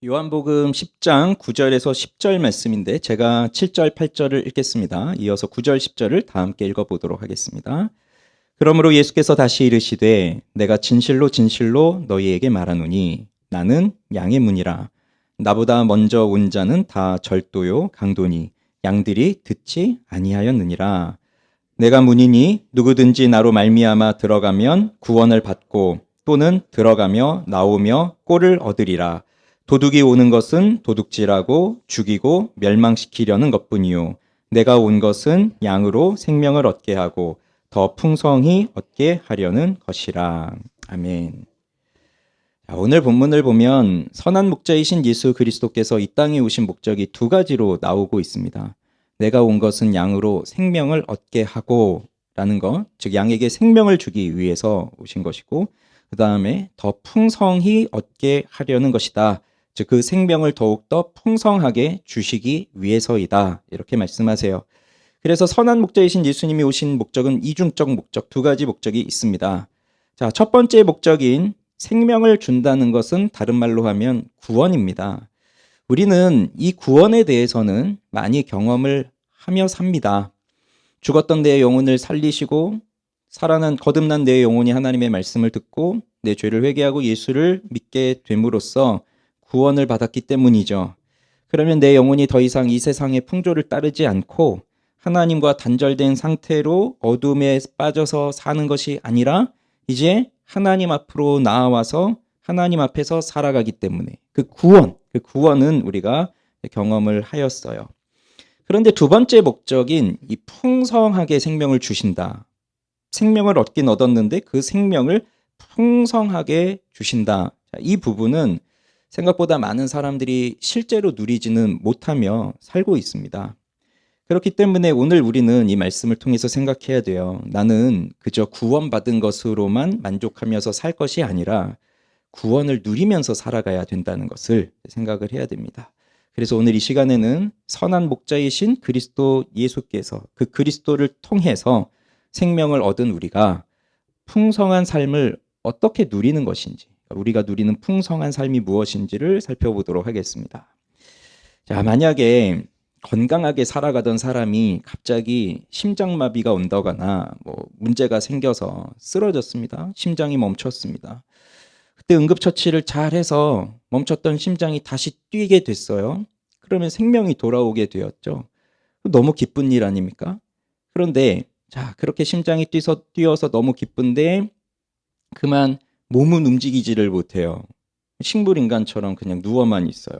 요한복음 10장 9절에서 10절 말씀인데 제가 7절, 8절을 읽겠습니다. 이어서 9절, 10절을 다 함께 읽어보도록 하겠습니다. 그러므로 예수께서 다시 이르시되 내가 진실로 진실로 너희에게 말하노니 나는 양의 문이라. 나보다 먼저 온 자는 다 절도요 강도니 양들이 듣지 아니하였느니라. 내가 문이니 누구든지 나로 말미암아 들어가면 구원을 받고 또는 들어가며 나오며 꼴을 얻으리라. 도둑이 오는 것은 도둑질하고 죽이고 멸망시키려는 것뿐이요 내가 온 것은 양으로 생명을 얻게 하고 더 풍성히 얻게 하려는 것이라. 아멘. 오늘 본문을 보면 선한 목자이신 예수 그리스도께서 이 땅에 오신 목적이 두 가지로 나오고 있습니다. 내가 온 것은 양으로 생명을 얻게 하고 라는 것, 즉 양에게 생명을 주기 위해서 오신 것이고, 그 다음에 더 풍성히 얻게 하려는 것이다. 즉 그 생명을 더욱더 풍성하게 주시기 위해서이다. 이렇게 말씀하세요. 그래서 선한 목자이신 예수님이 오신 목적은 이중적 목적, 두 가지 목적이 있습니다. 자, 첫 번째 목적인 생명을 준다는 것은 다른 말로 하면 구원입니다. 우리는 이 구원에 대해서는 많이 경험을 하며 삽니다. 죽었던 내 영혼을 살리시고 살아난 거듭난 내 영혼이 하나님의 말씀을 듣고 내 죄를 회개하고 예수를 믿게 됨으로써 구원을 받았기 때문이죠. 그러면 내 영혼이 더 이상 이 세상의 풍조를 따르지 않고 하나님과 단절된 상태로 어둠에 빠져서 사는 것이 아니라 이제 하나님 앞으로 나아와서 하나님 앞에서 살아가기 때문에 그 구원은 우리가 경험을 하였어요. 그런데 두 번째 목적인 이 풍성하게 생명을 주신다. 생명을 얻긴 얻었는데 그 생명을 풍성하게 주신다. 이 부분은 생각보다 많은 사람들이 실제로 누리지는 못하며 살고 있습니다. 그렇기 때문에 오늘 우리는 이 말씀을 통해서 생각해야 돼요. 나는 그저 구원받은 것으로만 만족하면서 살 것이 아니라 구원을 누리면서 살아가야 된다는 것을 생각을 해야 됩니다. 그래서 오늘 이 시간에는 선한 목자이신 그리스도 예수께서 그 그리스도를 통해서 생명을 얻은 우리가 풍성한 삶을 어떻게 누리는 것인지, 우리가 누리는 풍성한 삶이 무엇인지를 살펴보도록 하겠습니다. 자, 만약에 건강하게 살아가던 사람이 갑자기 심장마비가 온다거나 문제가 생겨서 쓰러졌습니다. 심장이 멈췄습니다. 그때 응급처치를 잘 해서 멈췄던 심장이 다시 뛰게 됐어요. 그러면 생명이 돌아오게 되었죠. 너무 기쁜 일 아닙니까? 그런데 자, 그렇게 심장이 뛰어서 너무 기쁜데 그만 몸은 움직이지를 못해요. 식물인간처럼 그냥 누워만 있어요.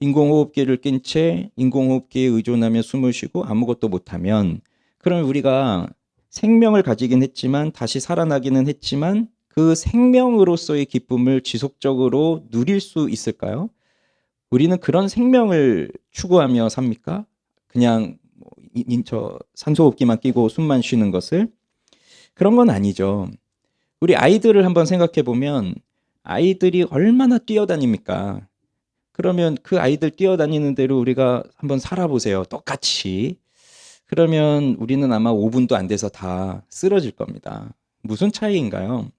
인공호흡기를 낀 채 인공호흡기에 의존하며 숨을 쉬고 아무것도 못하면 그러면 우리가 생명을 가지긴 했지만 다시 살아나기는 했지만 그 생명으로서의 기쁨을 지속적으로 누릴 수 있을까요? 우리는 그런 생명을 추구하며 삽니까? 그냥 산소호흡기만 끼고 숨만 쉬는 것을? 그런 건 아니죠. 우리 아이들을 한번 생각해 보면 아이들이 얼마나 뛰어다닙니까? 그러면 그 아이들 뛰어다니는 대로 우리가 한번 살아보세요. 똑같이. 그러면 우리는 아마 5분도 안 돼서 다 쓰러질 겁니다. 무슨 차이인가요?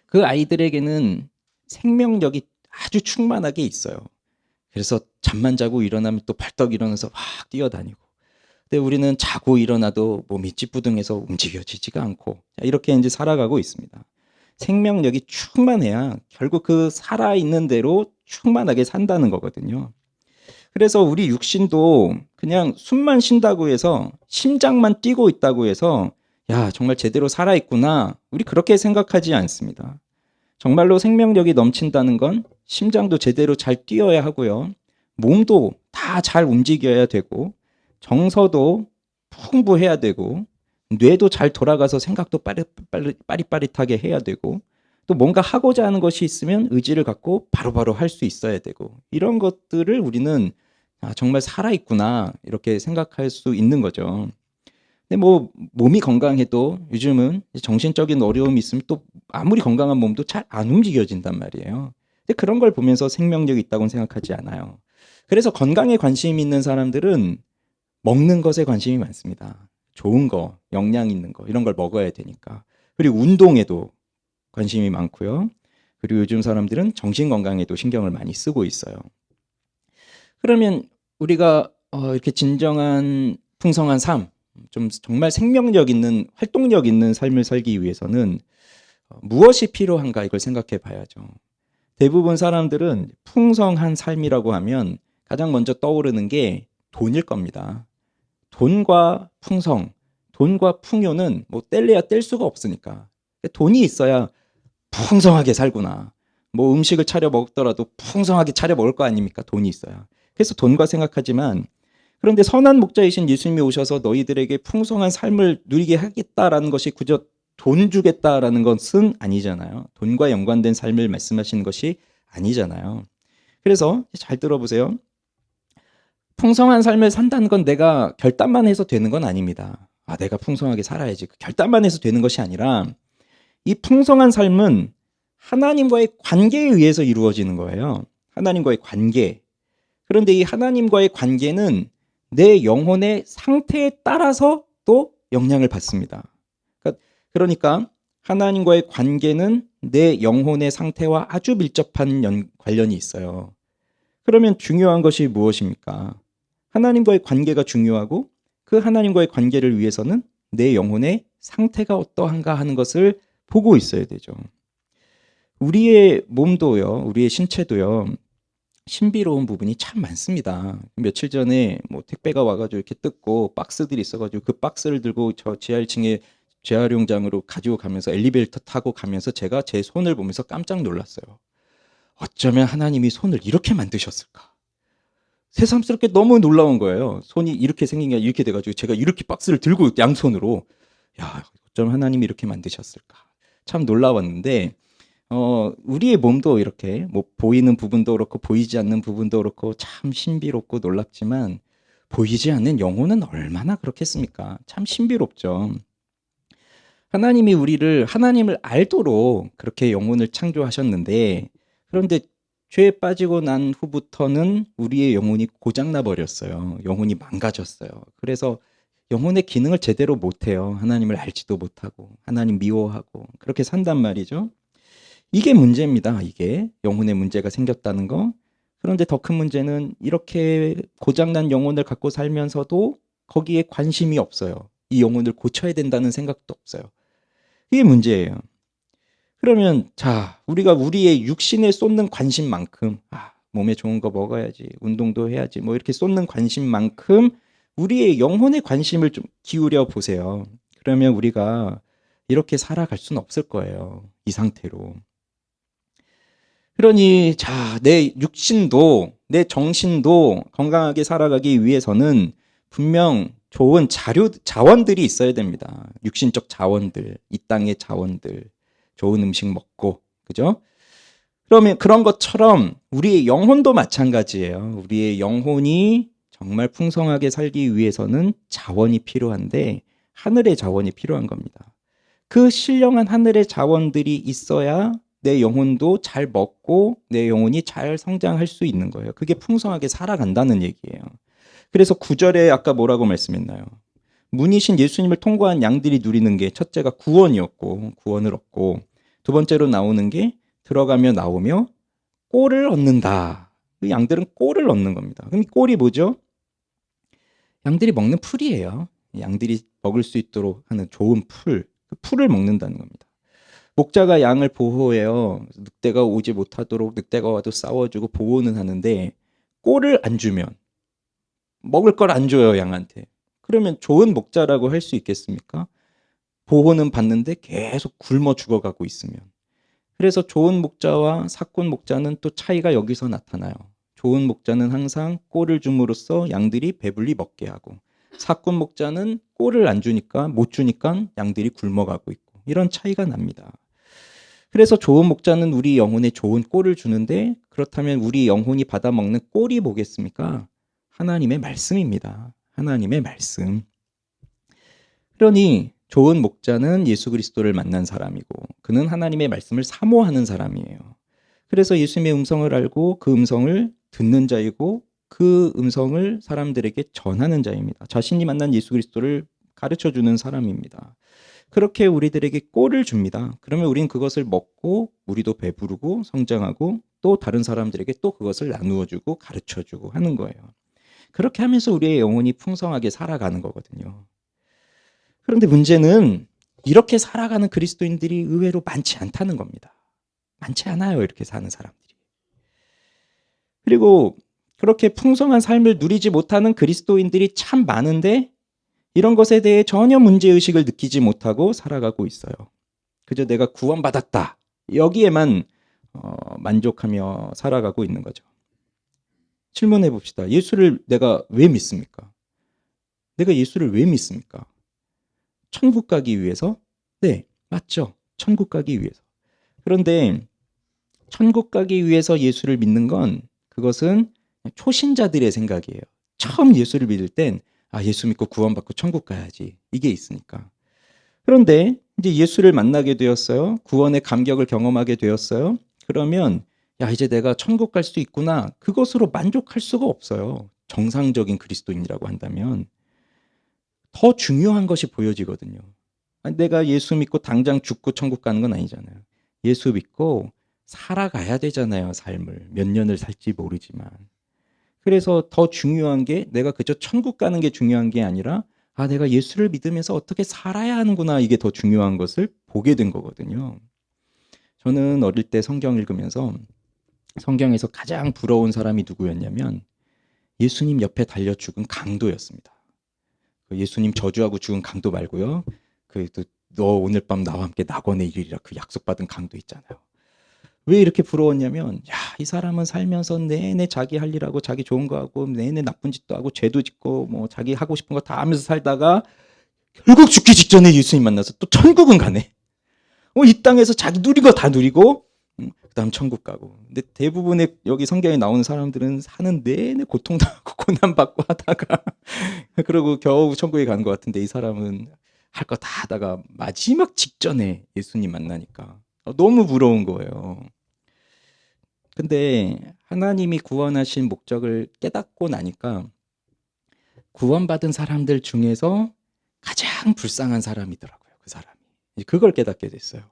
그 아이들에게는 생명력이 아주 충만하게 있어요. 그래서 잠만 자고 일어나면 또 벌떡 일어나서 확 뛰어다니고. 근데 우리는 자고 일어나도 몸이 찌뿌둥해서 움직여지지가 않고 이렇게 이제 살아가고 있습니다. 생명력이 충만해야 결국 그 살아있는 대로 충만하게 산다는 거거든요. 그래서 우리 육신도 그냥 숨만 쉰다고 해서 심장만 뛰고 있다고 해서 야, 정말 제대로 살아있구나. 우리 그렇게 생각하지 않습니다. 정말로 생명력이 넘친다는 건 심장도 제대로 잘 뛰어야 하고요. 몸도 다 잘 움직여야 되고 정서도 풍부해야 되고 뇌도 잘 돌아가서 생각도 빠릿빠릿하게 해야 되고 또 뭔가 하고자 하는 것이 있으면 의지를 갖고 바로바로 할 수 있어야 되고 이런 것들을 우리는 정말 살아있구나 이렇게 생각할 수 있는 거죠. 근데 몸이 건강해도 요즘은 정신적인 어려움이 있으면 또 아무리 건강한 몸도 잘 안 움직여진단 말이에요. 근데 그런 걸 보면서 생명력이 있다고는 생각하지 않아요. 그래서 건강에 관심 있는 사람들은 먹는 것에 관심이 많습니다. 좋은 거, 영양 있는 거 이런 걸 먹어야 되니까. 그리고 운동에도 관심이 많고요. 그리고 요즘 사람들은 정신 건강에도 신경을 많이 쓰고 있어요. 그러면 우리가 이렇게 진정한 풍성한 삶, 좀 정말 생명력 있는 활동력 있는 삶을 살기 위해서는 무엇이 필요한가 이걸 생각해 봐야죠. 대부분 사람들은 풍성한 삶이라고 하면 가장 먼저 떠오르는 게 돈일 겁니다. 돈과 풍성, 돈과 풍요는 뭐 뗄래야 뗄 수가 없으니까. 돈이 있어야 풍성하게 살구나. 뭐 음식을 차려 먹더라도 풍성하게 차려 먹을 거 아닙니까? 돈이 있어야. 그래서 돈과 생각하지만, 그런데 선한 목자이신 예수님이 오셔서 너희들에게 풍성한 삶을 누리게 하겠다라는 것이 그저 돈 주겠다라는 것은 아니잖아요. 돈과 연관된 삶을 말씀하시는 것이 아니잖아요. 그래서 잘 들어보세요. 풍성한 삶을 산다는 건 내가 결단만 해서 되는 건 아닙니다. 내가 풍성하게 살아야지. 결단만 해서 되는 것이 아니라 이 풍성한 삶은 하나님과의 관계에 의해서 이루어지는 거예요. 하나님과의 관계. 그런데 이 하나님과의 관계는 내 영혼의 상태에 따라서 또 영향을 받습니다. 그러니까 하나님과의 관계는 내 영혼의 상태와 아주 밀접한 관련이 있어요. 그러면 중요한 것이 무엇입니까? 하나님과의 관계가 중요하고 그 하나님과의 관계를 위해서는 내 영혼의 상태가 어떠한가 하는 것을 보고 있어야 되죠. 우리의 몸도요, 우리의 신체도요, 신비로운 부분이 참 많습니다. 며칠 전에 뭐 택배가 와가지고 이렇게 뜯고 박스들이 있어가지고 그 박스를 들고 저 지하 1층에 재활용장으로 가지고 가면서 엘리베이터 타고 가면서 제가 제 손을 보면서 깜짝 놀랐어요. 어쩌면 하나님이 손을 이렇게 만드셨을까? 새삼스럽게 너무 놀라운 거예요. 손이 이렇게 생긴 게 이렇게 돼가지고 제가 이렇게 박스를 들고 양손으로, 야, 어쩌면 하나님이 이렇게 만드셨을까? 참 놀라웠는데, 우리의 몸도 이렇게 뭐 보이는 부분도 그렇고 보이지 않는 부분도 그렇고 참 신비롭고 놀랍지만 보이지 않는 영혼은 얼마나 그렇겠습니까? 참 신비롭죠. 하나님이 우리를 하나님을 알도록 그렇게 영혼을 창조하셨는데, 그런데 죄에 빠지고 난 후부터는 우리의 영혼이 고장나 버렸어요. 영혼이 망가졌어요. 그래서 영혼의 기능을 제대로 못해요. 하나님을 알지도 못하고 하나님 미워하고 그렇게 산단 말이죠. 이게 문제입니다. 이게 영혼의 문제가 생겼다는 거. 그런데 더 큰 문제는 이렇게 고장난 영혼을 갖고 살면서도 거기에 관심이 없어요. 이 영혼을 고쳐야 된다는 생각도 없어요. 이게 문제예요. 그러면 우리가 우리의 육신에 쏟는 관심만큼 몸에 좋은 거 먹어야지, 운동도 해야지, 뭐 이렇게 쏟는 관심만큼 우리의 영혼의 관심을 좀 기울여 보세요. 그러면 우리가 이렇게 살아갈 수는 없을 거예요. 이 상태로. 그러니 내 육신도 내 정신도 건강하게 살아가기 위해서는 분명 좋은 자원들이 있어야 됩니다. 육신적 자원들, 이 땅의 자원들, 좋은 음식 먹고, 그죠? 그러면 그런 것처럼 우리의 영혼도 마찬가지예요. 우리의 영혼이 정말 풍성하게 살기 위해서는 자원이 필요한데 하늘의 자원이 필요한 겁니다. 그 신령한 하늘의 자원들이 있어야 내 영혼도 잘 먹고 내 영혼이 잘 성장할 수 있는 거예요. 그게 풍성하게 살아간다는 얘기예요. 그래서 9절에 아까 뭐라고 말씀했나요? 문이신 예수님을 통과한 양들이 누리는 게 첫째가 구원이었고 구원을 얻고, 두 번째로 나오는 게 들어가며 나오며 꼴을 얻는다. 그 양들은 꼴을 얻는 겁니다. 그럼 이 꼴이 뭐죠? 양들이 먹는 풀이에요. 양들이 먹을 수 있도록 하는 좋은 풀, 그 풀을 먹는다는 겁니다. 목자가 양을 보호해요. 늑대가 오지 못하도록 늑대가 와도 싸워주고 보호는 하는데 꼴을 안 주면, 먹을 걸 안 줘요, 양한테. 그러면 좋은 목자라고 할 수 있겠습니까? 보호는 받는데 계속 굶어 죽어가고 있으면. 그래서 좋은 목자와 사꾼 목자는 또 차이가 여기서 나타나요. 좋은 목자는 항상 꼴을 줌으로써 양들이 배불리 먹게 하고, 사꾼 목자는 꼴을 안 주니까, 못 주니까 양들이 굶어가고 있고, 이런 차이가 납니다. 그래서 좋은 목자는 우리 영혼에 좋은 꼴을 주는데, 그렇다면 우리 영혼이 받아먹는 꼴이 뭐겠습니까? 하나님의 말씀입니다. 하나님의 말씀. 그러니 좋은 목자는 예수 그리스도를 만난 사람이고 그는 하나님의 말씀을 사모하는 사람이에요. 그래서 예수님의 음성을 알고 그 음성을 듣는 자이고 그 음성을 사람들에게 전하는 자입니다. 자신이 만난 예수 그리스도를 가르쳐주는 사람입니다. 그렇게 우리들에게 꼴을 줍니다. 그러면 우리는 그것을 먹고 우리도 배부르고 성장하고 또 다른 사람들에게 또 그것을 나누어 주고 가르쳐 주고 하는 거예요. 그렇게 하면서 우리의 영혼이 풍성하게 살아가는 거거든요. 그런데 문제는 이렇게 살아가는 그리스도인들이 의외로 많지 않다는 겁니다. 많지 않아요, 이렇게 사는 사람들이. 그리고 그렇게 풍성한 삶을 누리지 못하는 그리스도인들이 참 많은데 이런 것에 대해 전혀 문제의식을 느끼지 못하고 살아가고 있어요. 그저 내가 구원받았다. 여기에만 만족하며 살아가고 있는 거죠. 질문해 봅시다. 예수를 내가 왜 믿습니까? 내가 예수를 왜 믿습니까? 천국 가기 위해서? 네, 맞죠. 천국 가기 위해서. 그런데 천국 가기 위해서 예수를 믿는 건 그것은 초신자들의 생각이에요. 처음 예수를 믿을 땐 예수 믿고 구원받고 천국 가야지. 이게 있으니까. 그런데 이제 예수를 만나게 되었어요. 구원의 감격을 경험하게 되었어요. 그러면 이제 내가 천국 갈 수 있구나. 그것으로 만족할 수가 없어요. 정상적인 그리스도인이라고 한다면. 더 중요한 것이 보여지거든요. 내가 예수 믿고 당장 죽고 천국 가는 건 아니잖아요. 예수 믿고 살아가야 되잖아요, 삶을. 몇 년을 살지 모르지만. 그래서 더 중요한 게 내가 그저 천국 가는 게 중요한 게 아니라 내가 예수를 믿으면서 어떻게 살아야 하는구나, 이게 더 중요한 것을 보게 된 거거든요. 저는 어릴 때 성경 읽으면서 성경에서 가장 부러운 사람이 누구였냐면 예수님 옆에 달려 죽은 강도였습니다. 예수님 저주하고 죽은 강도 말고요. 너 오늘 밤 나와 함께 낙원에 이르리라, 그 약속받은 강도 있잖아요. 왜 이렇게 부러웠냐면 이 사람은 살면서 내내 자기 할 일하고 자기 좋은 거 하고 내내 나쁜 짓도 하고 죄도 짓고 뭐 자기 하고 싶은 거 다 하면서 살다가 결국 죽기 직전에 예수님 만나서 또 천국은 가네. 이 땅에서 자기 누린 거 다 누리고 그다음 천국 가고. 근데 대부분의 여기 성경에 나오는 사람들은 사는 내내 고통당하고 고난받고 하다가 그러고 겨우 천국에 가는 것 같은데 이 사람은 할 거 다 하다가 마지막 직전에 예수님 만나니까 너무 부러운 거예요. 근데 하나님이 구원하신 목적을 깨닫고 나니까 구원받은 사람들 중에서 가장 불쌍한 사람이더라고요. 그 사람이. 그걸 깨닫게 됐어요.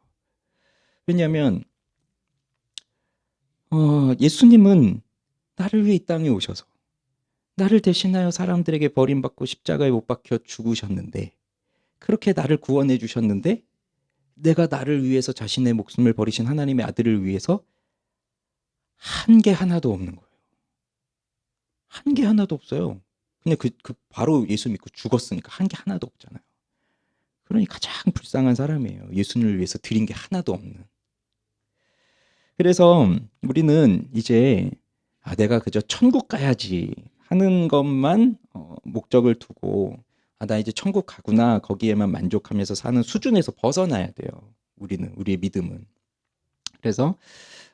왜냐하면 예수님은 나를 위해 이 땅에 오셔서 나를 대신하여 사람들에게 버림받고 십자가에 못 박혀 죽으셨는데, 그렇게 나를 구원해 주셨는데 내가 나를 위해서 자신의 목숨을 버리신 하나님의 아들을 위해서 한 게 하나도 없는 거예요. 한 게 하나도 없어요. 그냥 바로 예수 믿고 죽었으니까 한 게 하나도 없잖아요. 그러니 가장 불쌍한 사람이에요. 예수님을 위해서 드린 게 하나도 없는. 그래서 우리는 이제 내가 그저 천국 가야지 하는 것만 목적을 두고 나 이제 천국 가구나, 거기에만 만족하면서 사는 수준에서 벗어나야 돼요. 우리의 믿음은. 그래서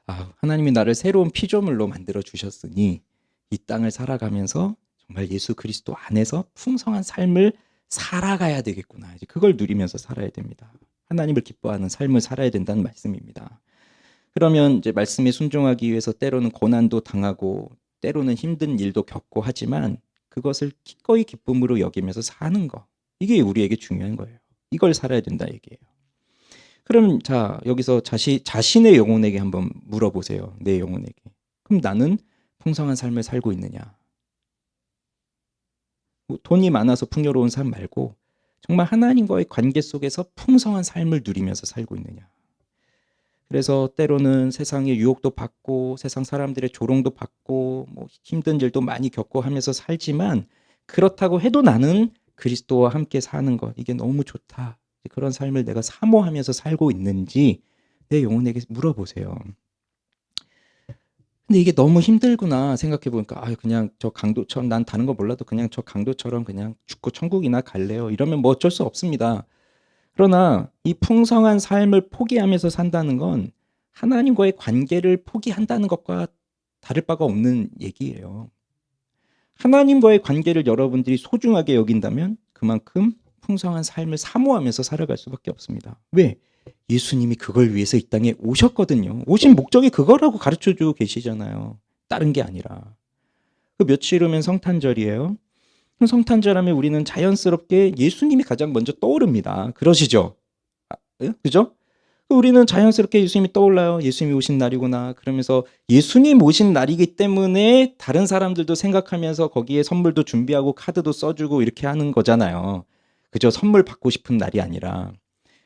하나님이 나를 새로운 피조물로 만들어 주셨으니 이 땅을 살아가면서 정말 예수 그리스도 안에서 풍성한 삶을 살아가야 되겠구나. 이제 그걸 누리면서 살아야 됩니다. 하나님을 기뻐하는 삶을 살아야 된다는 말씀입니다. 그러면 이제 말씀에 순종하기 위해서 때로는 고난도 당하고 때로는 힘든 일도 겪고 하지만 그것을 기꺼이 기쁨으로 여기면서 사는 거, 이게 우리에게 중요한 거예요. 이걸 살아야 된다 얘기예요. 그럼 여기서 자신의 영혼에게 한번 물어보세요. 내 영혼에게. 그럼 나는 풍성한 삶을 살고 있느냐? 돈이 많아서 풍요로운 삶 말고 정말 하나님과의 관계 속에서 풍성한 삶을 누리면서 살고 있느냐? 그래서 때로는 세상의 유혹도 받고 세상 사람들의 조롱도 받고 힘든 일도 많이 겪고 하면서 살지만, 그렇다고 해도 나는 그리스도와 함께 사는 것, 이게 너무 좋다. 그런 삶을 내가 사모하면서 살고 있는지 내 영혼에게 물어보세요. 근데 이게 너무 힘들구나 생각해 보니까 그냥 저 강도처럼, 난 다른 거 몰라도 그냥 저 강도처럼 그냥 죽고 천국이나 갈래요, 이러면 어쩔 수 없습니다. 그러나 이 풍성한 삶을 포기하면서 산다는 건 하나님과의 관계를 포기한다는 것과 다를 바가 없는 얘기예요. 하나님과의 관계를 여러분들이 소중하게 여긴다면 그만큼 풍성한 삶을 사모하면서 살아갈 수밖에 없습니다. 왜? 예수님이 그걸 위해서 이 땅에 오셨거든요. 오신 목적이 그거라고 가르쳐주고 계시잖아요. 다른 게 아니라. 그 며칠 후면 성탄절이에요. 성탄절 하면 우리는 자연스럽게 예수님이 가장 먼저 떠오릅니다. 그러시죠? 예? 그죠? 우리는 자연스럽게 예수님이 떠올라요. 예수님이 오신 날이구나. 그러면서 예수님 오신 날이기 때문에 다른 사람들도 생각하면서 거기에 선물도 준비하고 카드도 써주고 이렇게 하는 거잖아요. 그죠? 선물 받고 싶은 날이 아니라.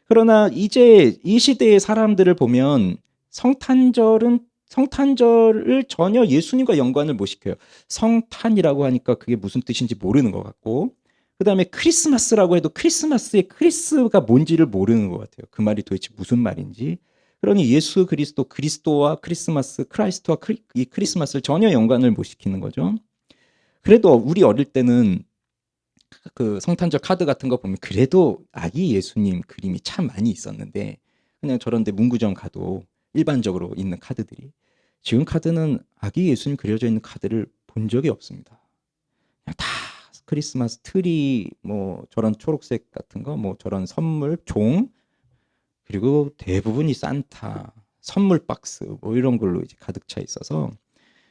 그러나 이제 이 시대의 사람들을 보면 성탄절을 전혀 예수님과 연관을 못 시켜요. 성탄이라고 하니까 그게 무슨 뜻인지 모르는 것 같고, 그 다음에 크리스마스라고 해도 크리스마스의 크리스가 뭔지를 모르는 것 같아요. 그 말이 도대체 무슨 말인지. 그러니 예수 그리스도, 그리스도와 크리스마스, 크라이스트와 이 크리스마스를 전혀 연관을 못 시키는 거죠. 그래도 우리 어릴 때는 그 성탄절 카드 같은 거 보면 그래도 아기 예수님 그림이 참 많이 있었는데, 그냥 저런데 문구점 가도 일반적으로 있는 카드들이, 지금 카드는 아기 예수님 그려져 있는 카드를 본 적이 없습니다. 그냥 다 크리스마스 트리, 뭐 저런 초록색 같은 거, 뭐 저런 선물 종, 그리고 대부분이 산타 선물 박스 뭐 이런 걸로 이제 가득 차 있어서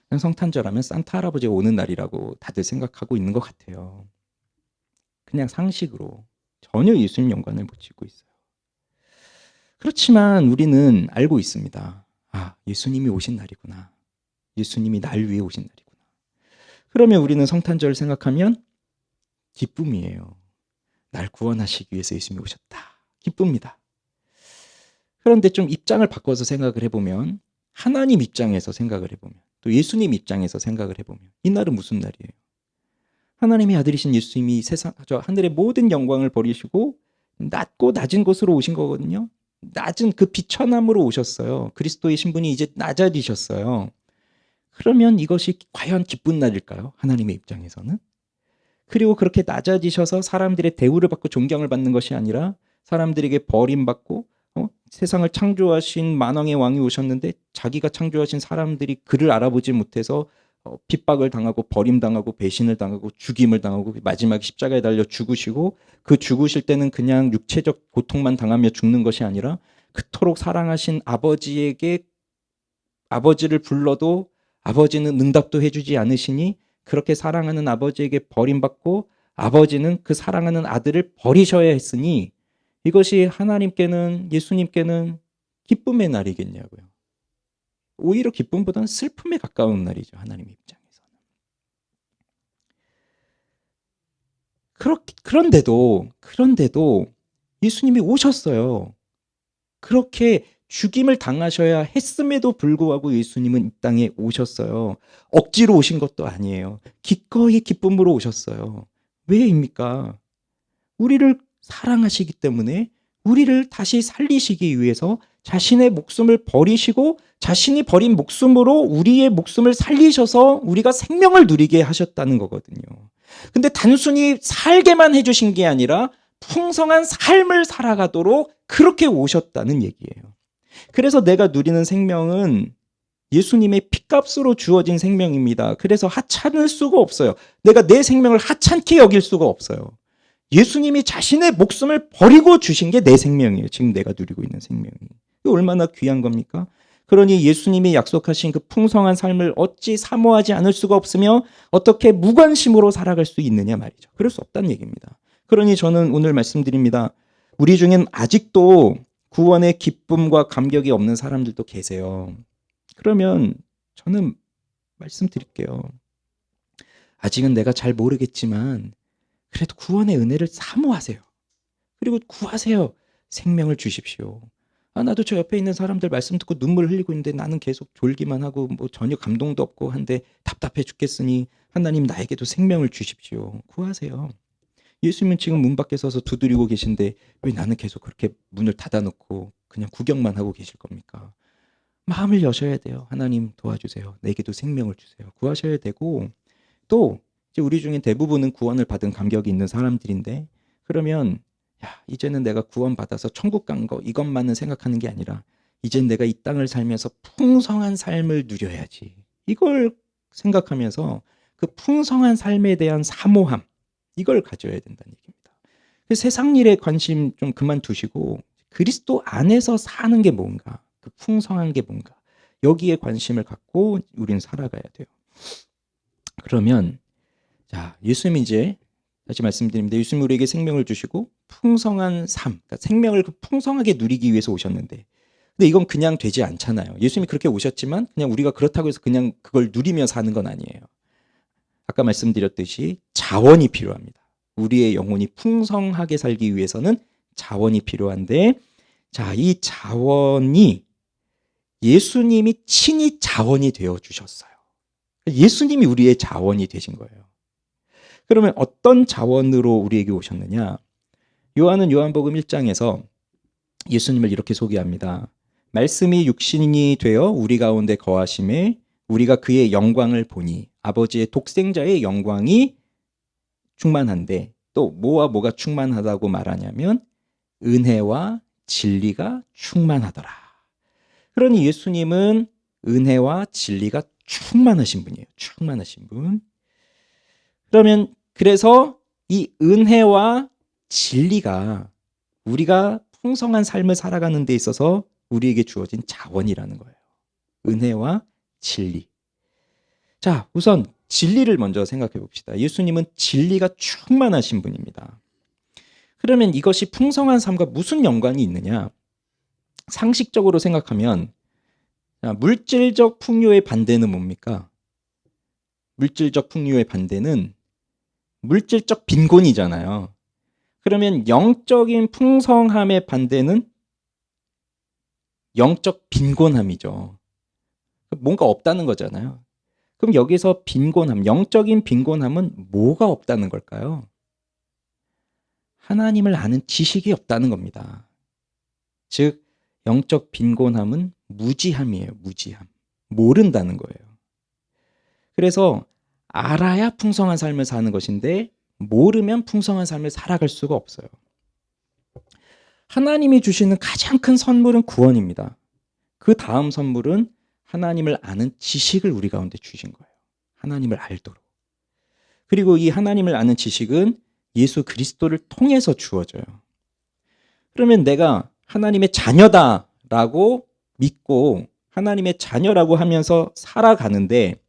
그냥 성탄절 하면 산타 할아버지가 오는 날이라고 다들 생각하고 있는 것 같아요. 그냥 상식으로 전혀 예수님 연관을 못 짓고 있어요. 그렇지만 우리는 알고 있습니다. 아, 예수님이 오신 날이구나. 예수님이 날 위해 오신 날이구나. 그러면 우리는 성탄절을 생각하면 기쁨이에요. 날 구원하시기 위해서 예수님이 오셨다. 기쁩니다. 그런데 좀 입장을 바꿔서 생각을 해보면, 하나님 입장에서 생각을 해보면, 또 예수님 입장에서 생각을 해보면 이 날은 무슨 날이에요? 하나님의 아들이신 예수님이 하늘의 모든 영광을 버리시고 낮고 낮은 곳으로 오신 거거든요. 낮은 그 비천함으로 오셨어요. 그리스도의 신분이 이제 낮아지셨어요. 그러면 이것이 과연 기쁜 날일까요? 하나님의 입장에서는? 그리고 그렇게 낮아지셔서 사람들의 대우를 받고 존경을 받는 것이 아니라 사람들에게 버림받고 세상을 창조하신 만왕의 왕이 오셨는데 자기가 창조하신 사람들이 그를 알아보지 못해서 핍박을 당하고 버림당하고 배신을 당하고 죽임을 당하고 마지막에 십자가에 달려 죽으시고, 그 죽으실 때는 그냥 육체적 고통만 당하며 죽는 것이 아니라 그토록 사랑하신 아버지에게 아버지를 불러도 아버지는 응답도 해주지 않으시니 그렇게 사랑하는 아버지에게 버림받고 아버지는 그 사랑하는 아들을 버리셔야 했으니 이것이 하나님께는, 예수님께는 기쁨의 날이겠냐고요. 오히려 기쁨보다는 슬픔에 가까운 날이죠. 하나님의 입장에서는. 그런데도 예수님이 오셨어요. 그렇게 죽임을 당하셔야 했음에도 불구하고 예수님은 이 땅에 오셨어요. 억지로 오신 것도 아니에요. 기꺼이 기쁨으로 오셨어요. 왜입니까? 우리를 사랑하시기 때문에, 우리를 다시 살리시기 위해서 자신의 목숨을 버리시고 자신이 버린 목숨으로 우리의 목숨을 살리셔서 우리가 생명을 누리게 하셨다는 거거든요. 근데 단순히 살게만 해주신 게 아니라 풍성한 삶을 살아가도록 그렇게 오셨다는 얘기예요. 그래서 내가 누리는 생명은 예수님의 피값으로 주어진 생명입니다. 그래서 하찮을 수가 없어요. 내가 내 생명을 하찮게 여길 수가 없어요. 예수님이 자신의 목숨을 버리고 주신 게 내 생명이에요. 지금 내가 누리고 있는 생명이. 얼마나 귀한 겁니까? 그러니 예수님이 약속하신 그 풍성한 삶을 어찌 사모하지 않을 수가 없으며 어떻게 무관심으로 살아갈 수 있느냐 말이죠. 그럴 수 없다는 얘기입니다. 그러니 저는 오늘 말씀드립니다. 우리 중엔 아직도 구원의 기쁨과 감격이 없는 사람들도 계세요. 그러면 저는 말씀드릴게요. 아직은 내가 잘 모르겠지만 그래도 구원의 은혜를 사모하세요. 그리고 구하세요. 생명을 주십시오. 나도 저 옆에 있는 사람들 말씀 듣고 눈물 흘리고 있는데 나는 계속 졸기만 하고 뭐 전혀 감동도 없고 한데 답답해 죽겠으니 하나님 나에게도 생명을 주십시오. 구하세요. 예수님은 지금 문 밖에 서서 두드리고 계신데 왜 나는 계속 그렇게 문을 닫아놓고 그냥 구경만 하고 계실 겁니까? 마음을 여셔야 돼요. 하나님 도와주세요. 내게도 생명을 주세요. 구하셔야 되고, 또 이제 우리 중에 대부분은 구원을 받은 감격이 있는 사람들인데, 그러면 이제는 내가 구원받아서 천국 간 거 이것만은 생각하는 게 아니라 이젠 내가 이 땅을 살면서 풍성한 삶을 누려야지. 이걸 생각하면서 그 풍성한 삶에 대한 사모함, 이걸 가져야 된다는 얘기입니다. 세상 일에 관심 좀 그만두시고 그리스도 안에서 사는 게 뭔가, 그 풍성한 게 뭔가, 여기에 관심을 갖고 우리는 살아가야 돼요. 그러면 자, 예수님이 이제 다시 말씀드립니다. 예수님 우리에게 생명을 주시고 풍성한 삶, 그러니까 생명을 풍성하게 누리기 위해서 오셨는데, 근데 이건 그냥 되지 않잖아요. 예수님이 그렇게 오셨지만 그냥 우리가 그렇다고 해서 그냥 그걸 누리며 사는 건 아니에요. 아까 말씀드렸듯이 자원이 필요합니다. 우리의 영혼이 풍성하게 살기 위해서는 자원이 필요한데, 자, 이 자원이 예수님이 친히 자원이 되어 주셨어요. 예수님이 우리의 자원이 되신 거예요. 그러면 어떤 자원으로 우리에게 오셨느냐? 요한은 요한복음 1장에서 예수님을 이렇게 소개합니다. 말씀이 육신이 되어 우리 가운데 거하심에 우리가 그의 영광을 보니 아버지의 독생자의 영광이 충만한데, 또 뭐와 뭐가 충만하다고 말하냐면 은혜와 진리가 충만하더라. 그러니 예수님은 은혜와 진리가 충만하신 분이에요. 충만하신 분. 그러면 그래서 이 은혜와 진리가 우리가 풍성한 삶을 살아가는 데 있어서 우리에게 주어진 자원이라는 거예요. 은혜와 진리. 자, 우선 진리를 먼저 생각해 봅시다. 예수님은 진리가 충만하신 분입니다. 그러면 이것이 풍성한 삶과 무슨 연관이 있느냐? 상식적으로 생각하면, 물질적 풍요의 반대는 뭡니까? 물질적 풍요의 반대는 물질적 빈곤이잖아요. 그러면 영적인 풍성함의 반대는 영적 빈곤함이죠. 뭔가 없다는 거잖아요. 그럼 여기서 빈곤함, 영적인 빈곤함은 뭐가 없다는 걸까요? 하나님을 아는 지식이 없다는 겁니다. 즉, 영적 빈곤함은 무지함이에요. 무지함. 모른다는 거예요. 그래서 알아야 풍성한 삶을 사는 것인데 모르면 풍성한 삶을 살아갈 수가 없어요. 하나님이 주시는 가장 큰 선물은 구원입니다. 그 다음 선물은 하나님을 아는 지식을 우리 가운데 주신 거예요. 하나님을 알도록. 그리고 이 하나님을 아는 지식은 예수 그리스도를 통해서 주어져요. 그러면 내가 하나님의 자녀다라고 믿고 하나님의 자녀라고 하면서 살아가는데,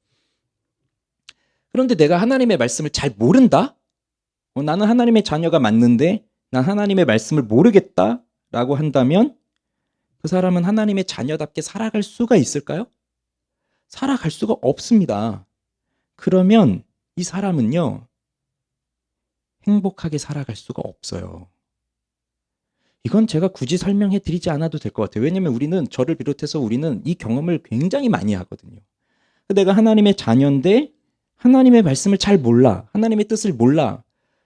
그런데 내가 하나님의 말씀을 잘 모른다? 나는 하나님의 자녀가 맞는데 난 하나님의 말씀을 모르겠다라고 한다면 그 사람은 하나님의 자녀답게 살아갈 수가 있을까요? 살아갈 수가 없습니다. 그러면 이 사람은요, 행복하게 살아갈 수가 없어요. 이건 제가 굳이 설명해 드리지 않아도 될 것 같아요. 왜냐하면 우리는, 저를 비롯해서 우리는 이 경험을 굉장히 많이 하거든요. 내가 하나님의 자녀인데 하나님의 말씀을 잘 몰라. 하나님의 뜻을 몰라.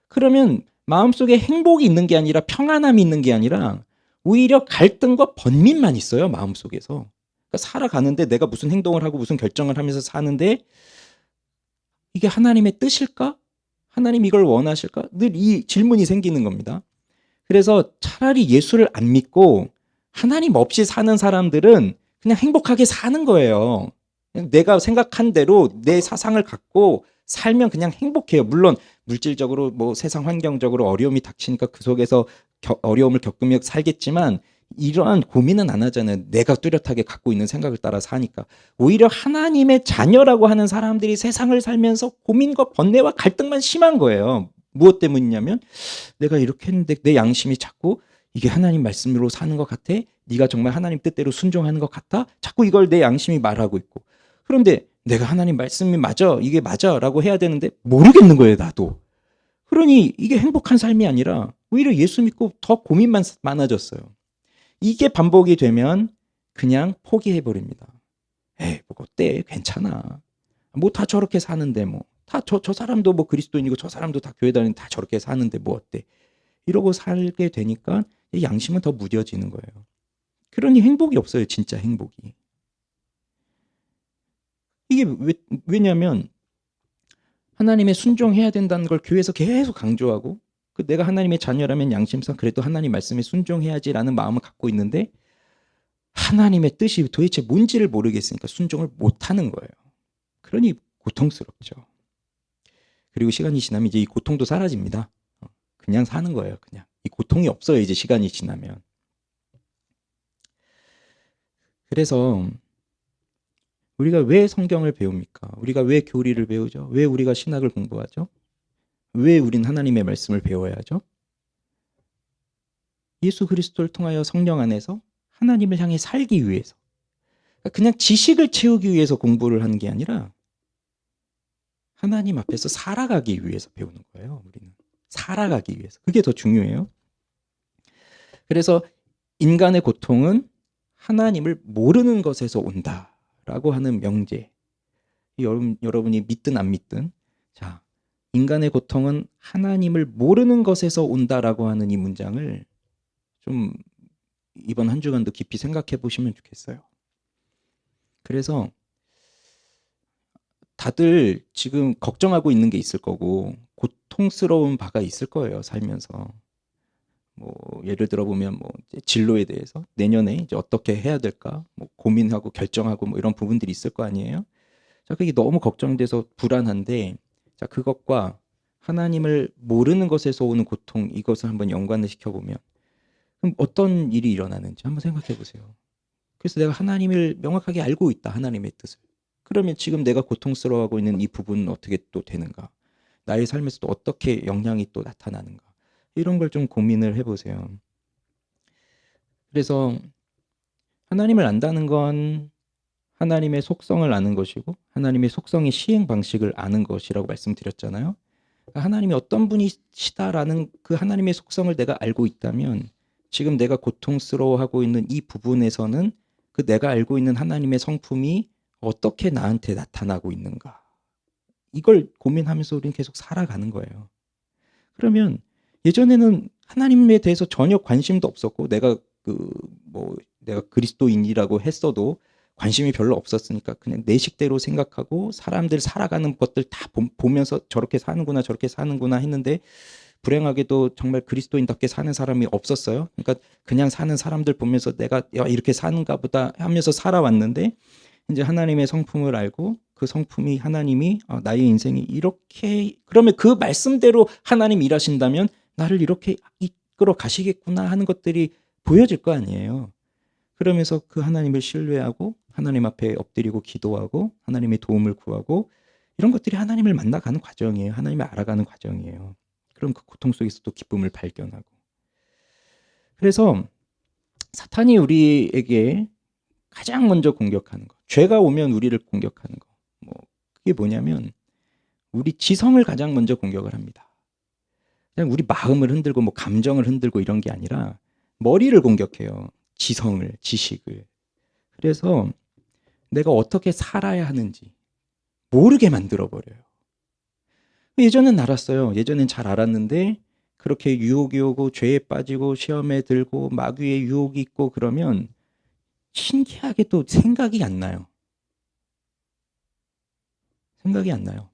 그러면 마음속에 행복이 있는 게 아니라, 평안함이 있는 게 아니라 오히려 갈등과 번민만 있어요. 마음속에서. 그러니까 살아가는데 내가 무슨 행동을 하고 무슨 결정을 하면서 사는데 이게 하나님의 뜻일까? 하나님 이걸 원하실까? 늘 이 질문이 생기는 겁니다. 그래서 차라리 예수를 안 믿고 하나님 없이 사는 사람들은 그냥 행복하게 사는 거예요. 내가 생각한 대로 내 사상을 갖고 살면 그냥 행복해요. 물론 물질적으로 뭐 세상 환경적으로 어려움이 닥치니까 그 속에서 어려움을 겪으며 살겠지만 이러한 고민은 안 하잖아요. 내가 뚜렷하게 갖고 있는 생각을 따라 사니까. 오히려 하나님의 자녀라고 하는 사람들이 세상을 살면서 고민과 번뇌와 갈등만 심한 거예요. 무엇 때문이냐면, 내가 이렇게 했는데 내 양심이 자꾸 이게 하나님 말씀으로 사는 것 같아? 네가 정말 하나님 뜻대로 순종하는 것 같아? 자꾸 이걸 내 양심이 말하고 있고, 그런데 내가 하나님 말씀이 맞아, 이게 맞아 라고 해야 되는데 모르겠는 거예요, 나도. 그러니 이게 행복한 삶이 아니라 오히려 예수 믿고 더 고민만 많아졌어요. 이게 반복이 되면 그냥 포기해버립니다. 에이, 뭐 어때? 괜찮아. 뭐 다 저렇게 사는데 뭐. 저 사람도 뭐 그리스도인이고 저 사람도 다 교회 다니는데 다 저렇게 사는데 뭐 어때? 이러고 살게 되니까 양심은 더 무뎌지는 거예요. 그러니 행복이 없어요. 진짜 행복이. 이게 왜냐면 하나님의 순종해야 된다는 걸 교회에서 계속 강조하고, 내가 하나님의 자녀라면 양심상 그래도 하나님 말씀에 순종해야지라는 마음을 갖고 있는데 하나님의 뜻이 도대체 뭔지를 모르겠으니까 순종을 못하는 거예요. 그러니 고통스럽죠. 그리고 시간이 지나면 이제 이 고통도 사라집니다. 그냥 사는 거예요. 그냥 이 고통이 없어요. 이제 시간이 지나면. 그래서 우리가 왜 성경을 배웁니까? 우리가 왜 교리를 배우죠? 왜 우리가 신학을 공부하죠? 왜 우린 하나님의 말씀을 배워야 하죠? 예수 그리스도를 통하여 성령 안에서 하나님을 향해 살기 위해서. 그냥 지식을 채우기 위해서 공부를 하는 게 아니라 하나님 앞에서 살아가기 위해서 배우는 거예요. 우리는 살아가기 위해서. 그게 더 중요해요. 그래서 인간의 고통은 하나님을 모르는 것에서 온다라고 하는 명제. 여러분이 믿든 안 믿든, 자, 인간의 고통은 하나님을 모르는 것에서 온다라고 하는 이 문장을 좀 이번 한 주간도 깊이 생각해 보시면 좋겠어요. 그래서 다들 지금 걱정하고 있는 게 있을 거고 고통스러운 바가 있을 거예요, 살면서. 뭐 예를 들어 보면 뭐 진로에 대해서 내년에 이제 어떻게 해야 될까 뭐 고민하고 결정하고 뭐 이런 부분들이 있을 거 아니에요. 자, 그게 너무 걱정돼서 불안한데, 자, 그것과 하나님을 모르는 것에서 오는 고통, 이것을 한번 연관을 시켜보면 그럼 어떤 일이 일어나는지 한번 생각해 보세요. 그래서 내가 하나님을 명확하게 알고 있다, 하나님의 뜻을. 그러면 지금 내가 고통스러워하고 있는 이 부분은 어떻게 또 되는가? 나의 삶에서 또 어떻게 영향이 또 나타나는가? 이런 걸 좀 고민을 해보세요. 그래서 하나님을 안다는 건 하나님의 속성을 아는 것이고 하나님의 속성의 시행 방식을 아는 것이라고 말씀드렸잖아요. 하나님이 어떤 분이시다라는 그 하나님의 속성을 내가 알고 있다면 지금 내가 고통스러워하고 있는 이 부분에서는 그 내가 알고 있는 하나님의 성품이 어떻게 나한테 나타나고 있는가, 이걸 고민하면서 우리는 계속 살아가는 거예요. 그러면 예전에는 하나님에 대해서 전혀 관심도 없었고 내가 내가 그리스도인이라고 했어도 관심이 별로 없었으니까 그냥 내 식대로 생각하고 사람들 살아가는 것들 다 보면서 저렇게 사는구나 저렇게 사는구나 했는데 불행하게도 정말 그리스도인답게 사는 사람이 없었어요. 그러니까 그냥 사는 사람들 보면서 내가 이렇게 사는가 보다 하면서 살아왔는데 이제 하나님의 성품을 알고 그 성품이 하나님이 나의 인생이 이렇게, 그러면 그 말씀대로 하나님 일하신다면 나를 이렇게 이끌어 가시겠구나 하는 것들이 보여질 거 아니에요. 그러면서 그 하나님을 신뢰하고 하나님 앞에 엎드리고 기도하고 하나님의 도움을 구하고 이런 것들이 하나님을 만나가는 과정이에요. 하나님을 알아가는 과정이에요. 그럼 그 고통 속에서 또 기쁨을 발견하고. 그래서 사탄이 우리에게 가장 먼저 공격하는 거, 죄가 오면 우리를 공격하는 거, 그게 뭐냐면 우리 지성을 가장 먼저 공격을 합니다. 그냥 우리 마음을 흔들고 뭐 감정을 흔들고 이런 게 아니라 머리를 공격해요. 지성을, 지식을. 그래서 내가 어떻게 살아야 하는지 모르게 만들어버려요. 예전엔 알았어요. 예전엔 잘 알았는데 그렇게 유혹이 오고 죄에 빠지고 시험에 들고 마귀의 유혹이 있고 그러면 신기하게 또 생각이 안 나요. 생각이 안 나요.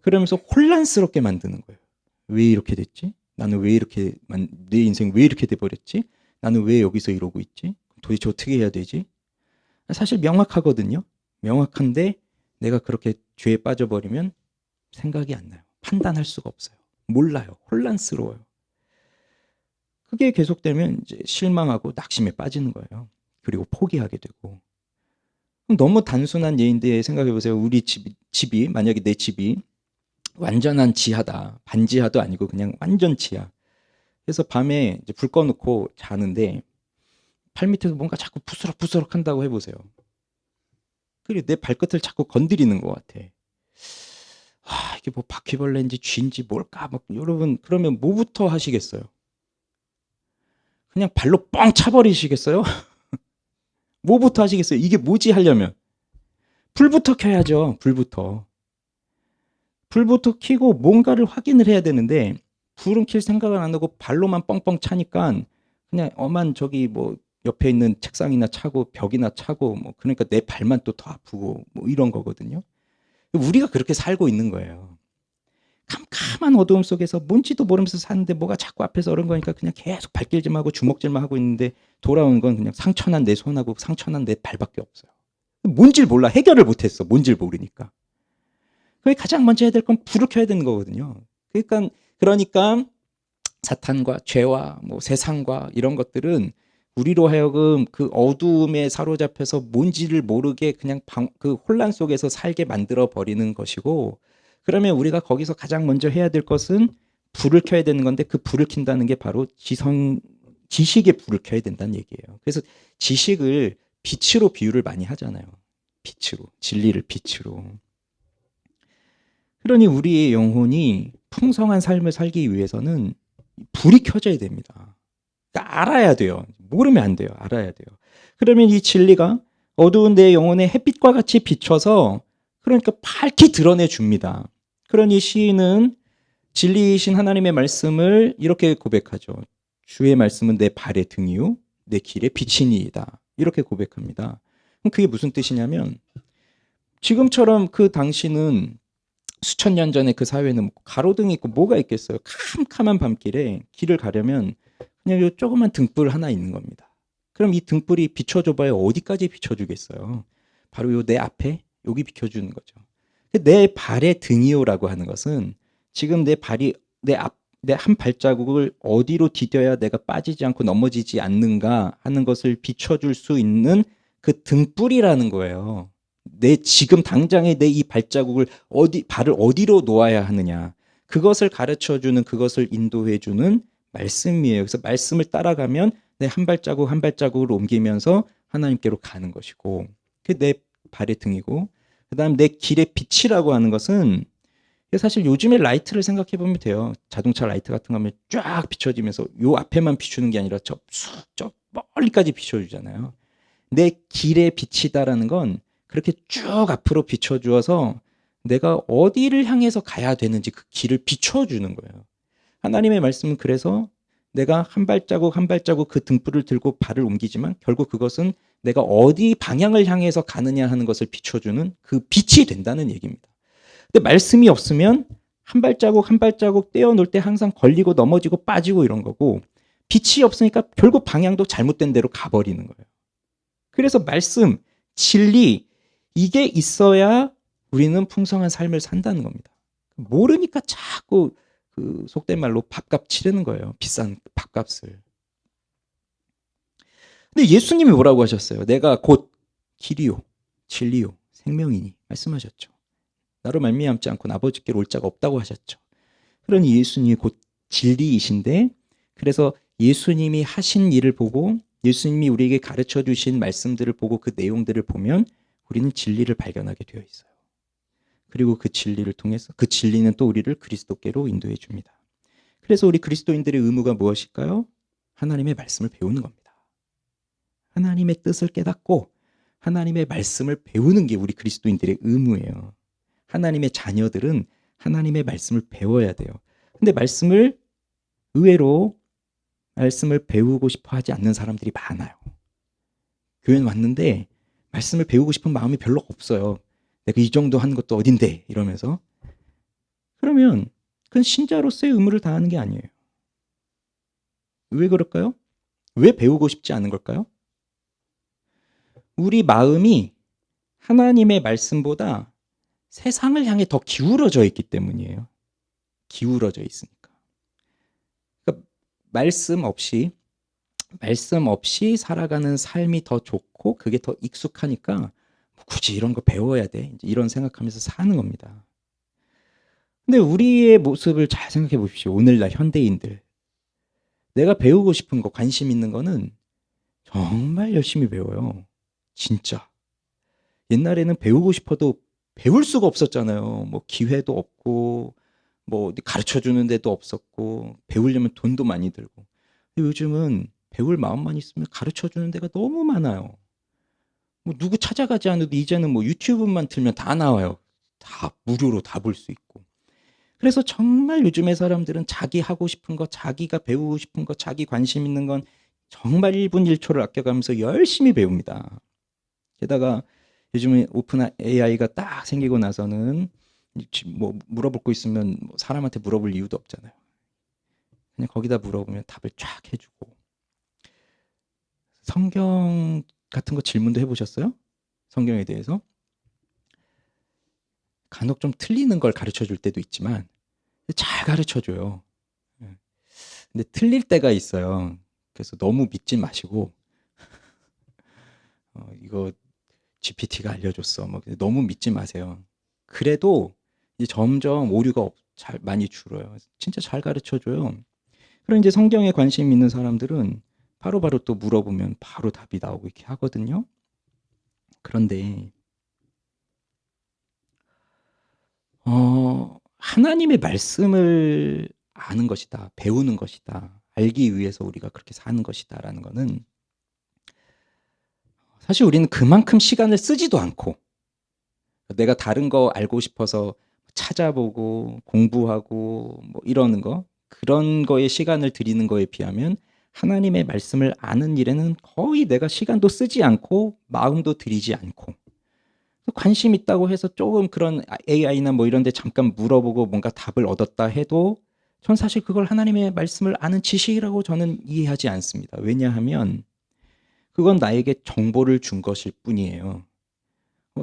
그러면서 혼란스럽게 만드는 거예요. 왜 이렇게 됐지? 나는 왜 이렇게, 내 인생 왜 이렇게 돼버렸지? 나는 왜 여기서 이러고 있지? 도대체 어떻게 해야 되지? 사실 명확하거든요. 명확한데 내가 그렇게 죄에 빠져버리면 생각이 안 나요. 판단할 수가 없어요. 몰라요. 혼란스러워요. 그게 계속되면 이제 실망하고 낙심에 빠지는 거예요. 그리고 포기하게 되고. 너무 단순한 예인데 생각해 보세요. 우리 집이 만약에 내 집이 완전한 지하다. 반지하도 아니고 그냥 완전 지하. 그래서 밤에 이제 불 꺼놓고 자는데 팔 밑에서 뭔가 자꾸 부스럭부스럭 한다고 해보세요. 그리고 내 발끝을 자꾸 건드리는 것 같아. 이게 뭐 바퀴벌레인지 쥐인지 뭘까? 막 여러분 그러면 뭐부터 하시겠어요? 그냥 발로 뻥 차버리시겠어요? 뭐부터 하시겠어요? 이게 뭐지 하려면 불부터 켜야죠. 불부터 켜고 뭔가를 확인을 해야 되는데 불은 켤 생각을 안 하고 발로만 뻥뻥 차니까 그냥 엄한 저기 뭐 옆에 있는 책상이나 차고 벽이나 차고 뭐 그러니까 내 발만 또 더 아프고 뭐 이런 거거든요. 우리가 그렇게 살고 있는 거예요. 캄캄한 어두움 속에서 뭔지도 모르면서 사는데 뭐가 자꾸 앞에서 어른 거니까 그냥 계속 발길질만 하고 주먹질만 하고 있는데 돌아오는 건 그냥 상처난 내 손하고 상처난 내 발밖에 없어요. 뭔지를 몰라. 해결을 못했어. 뭔지를 모르니까. 그게 가장 먼저 해야 될 건 불을 켜야 되는 거거든요. 그러니까 사탄과 죄와 뭐 세상과 이런 것들은 우리로 하여금 그 어두움에 사로잡혀서 뭔지를 모르게 그냥 그 혼란 속에서 살게 만들어 버리는 것이고, 그러면 우리가 거기서 가장 먼저 해야 될 것은 불을 켜야 되는 건데 그 불을 킨다는 게 바로 지식의 불을 켜야 된다는 얘기예요. 그래서 지식을 빛으로 비유를 많이 하잖아요. 빛으로, 진리를 빛으로. 그러니 우리의 영혼이 풍성한 삶을 살기 위해서는 불이 켜져야 됩니다. 그러니까 알아야 돼요. 모르면 안 돼요. 알아야 돼요. 그러면 이 진리가 어두운 내 영혼의 햇빛과 같이 비춰서 그러니까 밝게 드러내 줍니다. 그러니 시인은 진리이신 하나님의 말씀을 이렇게 고백하죠. 주의 말씀은 내 발의 등이요 내 길의 빛이니이다. 이렇게 고백합니다. 그럼 그게 무슨 뜻이냐면 지금처럼 그 당시는 수천 년 전에 그 사회는 가로등이 있고 뭐가 있겠어요. 캄캄한 밤길에 길을 가려면 그냥 요 조그만 등불 하나 있는 겁니다. 그럼 이 등불이 비춰줘봐야 어디까지 비춰주겠어요. 바로 요 내 앞에 여기 비춰주는 거죠. 내 발의 등이요라고 하는 것은 지금 내 발이 내 한 발자국을 어디로 디뎌야 내가 빠지지 않고 넘어지지 않는가 하는 것을 비춰줄 수 있는 그 등불이라는 거예요. 내 지금 당장의 내 이 발자국을 발을 어디로 놓아야 하느냐. 그것을 가르쳐주는, 그것을 인도해주는 말씀이에요. 그래서 말씀을 따라가면 내 한 발자국 한 발자국을 옮기면서 하나님께로 가는 것이고, 그게 내 발의 등이고, 그 다음 내 길의 빛이라고 하는 것은 사실 요즘에 라이트를 생각해 보면 돼요. 자동차 라이트 같은 거 하면 쫙 비춰지면서 요 앞에만 비추는 게 아니라 저 멀리까지 비춰주잖아요. 내 길의 빛이다라는 건 그렇게 쭉 앞으로 비춰주어서 내가 어디를 향해서 가야 되는지 그 길을 비춰주는 거예요. 하나님의 말씀은 그래서 내가 한 발자국 한 발자국 그 등불을 들고 발을 옮기지만 결국 그것은 내가 어디 방향을 향해서 가느냐 하는 것을 비춰주는 그 빛이 된다는 얘기입니다. 근데 말씀이 없으면 한 발자국 한 발자국 떼어놓을 때 항상 걸리고 넘어지고 빠지고 이런 거고, 빛이 없으니까 결국 방향도 잘못된 대로 가버리는 거예요. 그래서 말씀, 진리, 이게 있어야 우리는 풍성한 삶을 산다는 겁니다. 모르니까 자꾸 그 속된 말로 밥값 치르는 거예요. 비싼 밥값을. 근데 예수님이 뭐라고 하셨어요? 내가 곧 길이요, 진리요, 생명이니 말씀하셨죠. 나로 말미암지 않고는 아버지께로 올 자가 없다고 하셨죠. 그러니 예수님이 곧 진리이신데, 그래서 예수님이 하신 일을 보고 예수님이 우리에게 가르쳐 주신 말씀들을 보고 그 내용들을 보면 우리는 진리를 발견하게 되어 있어요. 그리고 그 진리를 통해서 그 진리는 또 우리를 그리스도께로 인도해 줍니다. 그래서 우리 그리스도인들의 의무가 무엇일까요? 하나님의 말씀을 배우는 겁니다. 하나님의 뜻을 깨닫고 하나님의 말씀을 배우는 게 우리 그리스도인들의 의무예요. 하나님의 자녀들은 하나님의 말씀을 배워야 돼요. 근데 의외로 말씀을 배우고 싶어 하지 않는 사람들이 많아요. 교회는 왔는데 말씀을 배우고 싶은 마음이 별로 없어요. 내가 이 정도 한 것도 어딘데 이러면서. 그러면 그건 신자로서의 의무를 다하는 게 아니에요. 왜 그럴까요? 왜 배우고 싶지 않은 걸까요? 우리 마음이 하나님의 말씀보다 세상을 향해 더 기울어져 있기 때문이에요. 기울어져 있으니까. 그러니까 말씀 없이 살아가는 삶이 더 좋고 그게 더 익숙하니까 굳이 이런 거 배워야 돼. 이런 생각하면서 사는 겁니다. 근데 우리의 모습을 잘 생각해 보십시오. 오늘날 현대인들. 내가 배우고 싶은 거, 관심 있는 거는 정말 열심히 배워요. 진짜. 옛날에는 배우고 싶어도 배울 수가 없었잖아요. 뭐 기회도 없고 뭐 가르쳐 주는 데도 없었고 배우려면 돈도 많이 들고. 근데 요즘은 배울 마음만 있으면 가르쳐 주는 데가 너무 많아요. 뭐 누구 찾아가지 않아도 이제는 뭐 유튜브만 틀면 다 나와요. 다 무료로 다 볼 수 있고. 그래서 정말 요즘의 사람들은 자기 하고 싶은 거, 자기가 배우고 싶은 거, 자기 관심 있는 건 정말 1분 1초를 아껴가면서 열심히 배웁니다. 게다가 요즘에 오픈 AI가 딱 생기고 나서는 뭐 물어볼 거 있으면 뭐 사람한테 물어볼 이유도 없잖아요. 그냥 거기다 물어보면 답을 쫙 해주고. 성경 같은 거 질문도 해보셨어요? 성경에 대해서? 간혹 좀 틀리는 걸 가르쳐 줄 때도 있지만 잘 가르쳐 줘요. 근데 틀릴 때가 있어요. 그래서 너무 믿지 마시고 이거 GPT가 알려줬어. 뭐 너무 믿지 마세요. 그래도 이제 점점 오류가 많이 줄어요. 진짜 잘 가르쳐줘요. 그럼 이제 성경에 관심 있는 사람들은 바로바로 또 물어보면 바로 답이 나오고 이렇게 하거든요. 그런데 하나님의 말씀을 아는 것이다, 배우는 것이다, 알기 위해서 우리가 그렇게 사는 것이다라는 거는 사실 우리는 그만큼 시간을 쓰지도 않고 내가 다른 거 알고 싶어서 찾아보고 공부하고 뭐 이러는 거 그런 거에 시간을 들이는 거에 비하면 하나님의 말씀을 아는 일에는 거의 내가 시간도 쓰지 않고 마음도 들이지 않고 관심 있다고 해서 조금 그런 AI나 뭐 이런 데 잠깐 물어보고 뭔가 답을 얻었다 해도 전 사실 그걸 하나님의 말씀을 아는 지식이라고 저는 이해하지 않습니다. 왜냐하면 그건 나에게 정보를 준 것일 뿐이에요.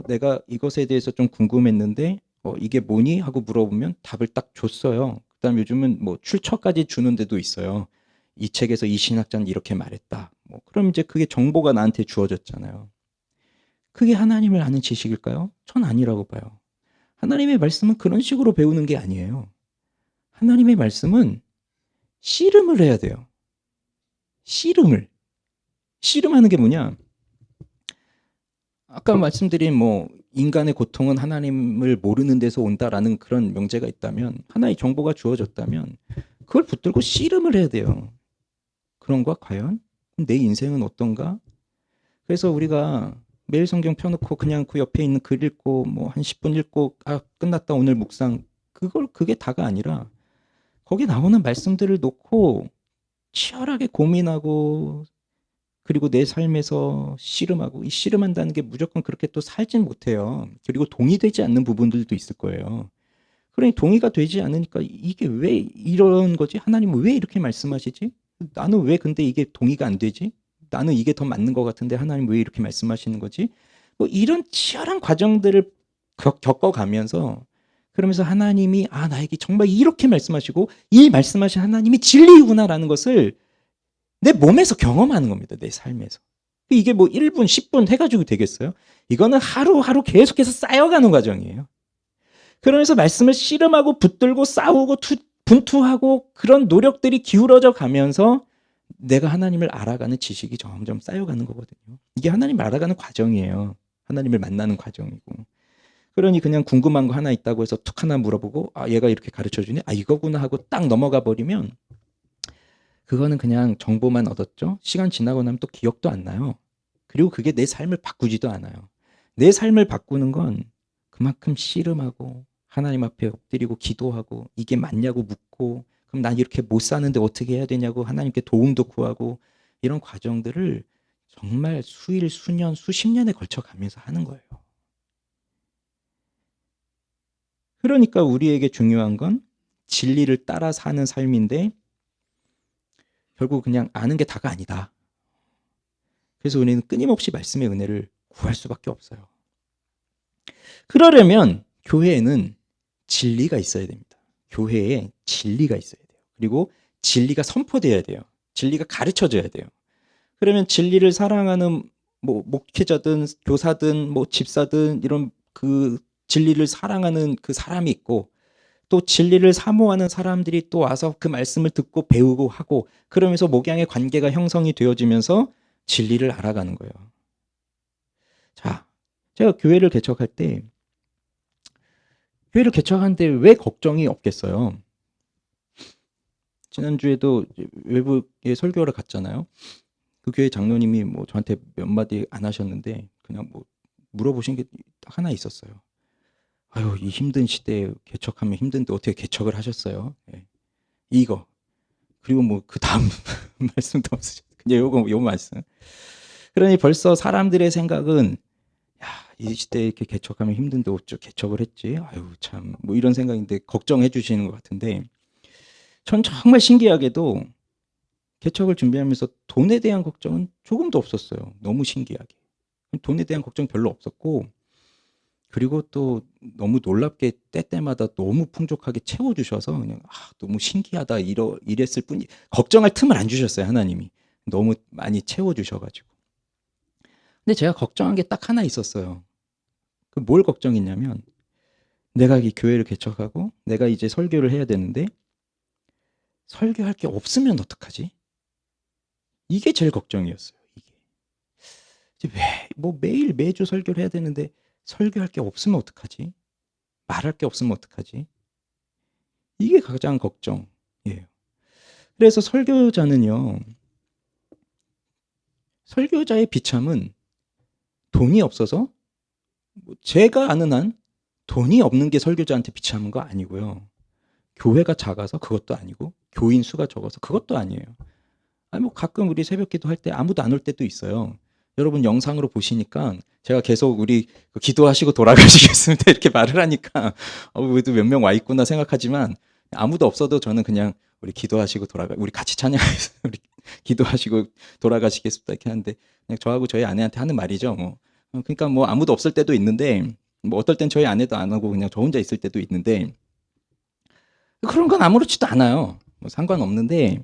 내가 이것에 대해서 좀 궁금했는데 이게 뭐니? 하고 물어보면 답을 딱 줬어요. 그다음 요즘은 뭐 출처까지 주는 데도 있어요. 이 책에서 이 신학자는 이렇게 말했다. 뭐 그럼 이제 그게 정보가 나한테 주어졌잖아요. 그게 하나님을 아는 지식일까요? 전 아니라고 봐요. 하나님의 말씀은 그런 식으로 배우는 게 아니에요. 하나님의 말씀은 씨름을 해야 돼요. 씨름을. 씨름하는 게 뭐냐? 아까 말씀드린 뭐 인간의 고통은 하나님을 모르는 데서 온다라는 그런 명제가 있다면 하나의 정보가 주어졌다면 그걸 붙들고 씨름을 해야 돼요. 그런가 과연? 내 인생은 어떤가? 그래서 우리가 매일 성경 펴놓고 그냥 그 옆에 있는 글 읽고 뭐 한 10분 읽고 끝났다 오늘 묵상 그게 다가 아니라 거기 나오는 말씀들을 놓고 치열하게 고민하고 그리고 내 삶에서 씨름하고 이 씨름한다는 게 무조건 그렇게 또 살진 못해요. 그리고 동의되지 않는 부분들도 있을 거예요. 그러니 동의가 되지 않으니까 이게 왜 이런 거지? 하나님은 왜 이렇게 말씀하시지? 나는 왜 근데 이게 동의가 안 되지? 나는 이게 더 맞는 것 같은데 하나님 왜 이렇게 말씀하시는 거지? 뭐 이런 치열한 과정들을 겪어가면서 그러면서 하나님이 나에게 정말 이렇게 말씀하시고 이 말씀하신 하나님이 진리구나라는 것을 내 몸에서 경험하는 겁니다. 내 삶에서. 이게 뭐 1분, 10분 해가지고 되겠어요? 이거는 하루하루 계속해서 쌓여가는 과정이에요. 그러면서 말씀을 씨름하고 붙들고 싸우고 분투하고 그런 노력들이 기울어져 가면서 내가 하나님을 알아가는 지식이 점점 쌓여가는 거거든요. 이게 하나님을 알아가는 과정이에요. 하나님을 만나는 과정이고. 그러니 그냥 궁금한 거 하나 있다고 해서 툭 하나 물어보고 얘가 이렇게 가르쳐주네? 이거구나 하고 딱 넘어가 버리면 그거는 그냥 정보만 얻었죠. 시간 지나고 나면 또 기억도 안 나요. 그리고 그게 내 삶을 바꾸지도 않아요. 내 삶을 바꾸는 건 그만큼 씨름하고 하나님 앞에 엎드리고 기도하고 이게 맞냐고 묻고 그럼 난 이렇게 못 사는데 어떻게 해야 되냐고 하나님께 도움도 구하고 이런 과정들을 정말 수일, 수년, 수십 년에 걸쳐 가면서 하는 거예요. 그러니까 우리에게 중요한 건 진리를 따라 사는 삶인데 결국 그냥 아는 게 다가 아니다. 그래서 우리는 끊임없이 말씀의 은혜를 구할 수밖에 없어요. 그러려면 교회에는 진리가 있어야 됩니다. 교회에 진리가 있어야 돼요. 그리고 진리가 선포되어야 돼요. 진리가 가르쳐져야 돼요. 그러면 진리를 사랑하는 뭐 목회자든 교사든 뭐 집사든 이런 그 진리를 사랑하는 그 사람이 있고 또 진리를 사모하는 사람들이 또 와서 그 말씀을 듣고 배우고 하고 그러면서 목양의 관계가 형성이 되어지면서 진리를 알아가는 거예요. 자, 제가 교회를 개척할 때 교회를 개척하는데 왜 걱정이 없겠어요? 지난주에도 외부에 설교를 갔잖아요. 그 교회 장로님이 뭐 저한테 몇 마디 안 하셨는데 그냥 뭐 물어보신 게 하나 있었어요. 아유, 이 힘든 시대에 개척하면 힘든데 어떻게 개척을 하셨어요? 예. 이거. 그리고 뭐 그 다음 말씀도 없으셨어요. 그냥 요 말씀. 그러니 벌써 사람들의 생각은 야, 이 시대에 이렇게 개척하면 힘든데 어쩌 개척을 했지? 아유, 참. 뭐 이런 생각인데 걱정해 주시는 것 같은데 전 정말 신기하게도 개척을 준비하면서 돈에 대한 걱정은 조금도 없었어요. 너무 신기하게. 돈에 대한 걱정 별로 없었고 그리고 또 너무 놀랍게 때때마다 너무 풍족하게 채워주셔서 그냥 너무 신기하다 이랬을 뿐이 걱정할 틈을 안 주셨어요. 하나님이. 너무 많이 채워주셔가지고. 근데 제가 걱정한 게 딱 하나 있었어요. 그 뭘 걱정했냐면 내가 이 교회를 개척하고 내가 이제 설교를 해야 되는데 설교할 게 없으면 어떡하지? 이게 제일 걱정이었어요. 이게. 뭐 매일 매주 설교를 해야 되는데 설교할 게 없으면 어떡하지? 말할 게 없으면 어떡하지? 이게 가장 걱정이에요. 그래서 설교자는요. 설교자의 비참은 돈이 없어서 제가 아는 한 돈이 없는 게 설교자한테 비참한 거 아니고요. 교회가 작아서 그것도 아니고 교인 수가 적어서 그것도 아니에요. 아니 뭐 가끔 우리 새벽 기도할 때 아무도 안 올 때도 있어요. 여러분 영상으로 보시니까 제가 계속 우리 기도하시고 돌아가시겠습니다 이렇게 말을 하니까 그래도 몇 명 와 있구나 생각하지만 아무도 없어도 저는 그냥 우리 기도하시고 우리 같이 찬양해서 우리 기도하시고 돌아가시겠습니다 이렇게 하는데 그냥 저하고 저희 아내한테 하는 말이죠. 뭐 그러니까 뭐 아무도 없을 때도 있는데 뭐 어떨 땐 저희 아내도 안 하고 그냥 저 혼자 있을 때도 있는데 그런 건 아무렇지도 않아요. 뭐 상관없는데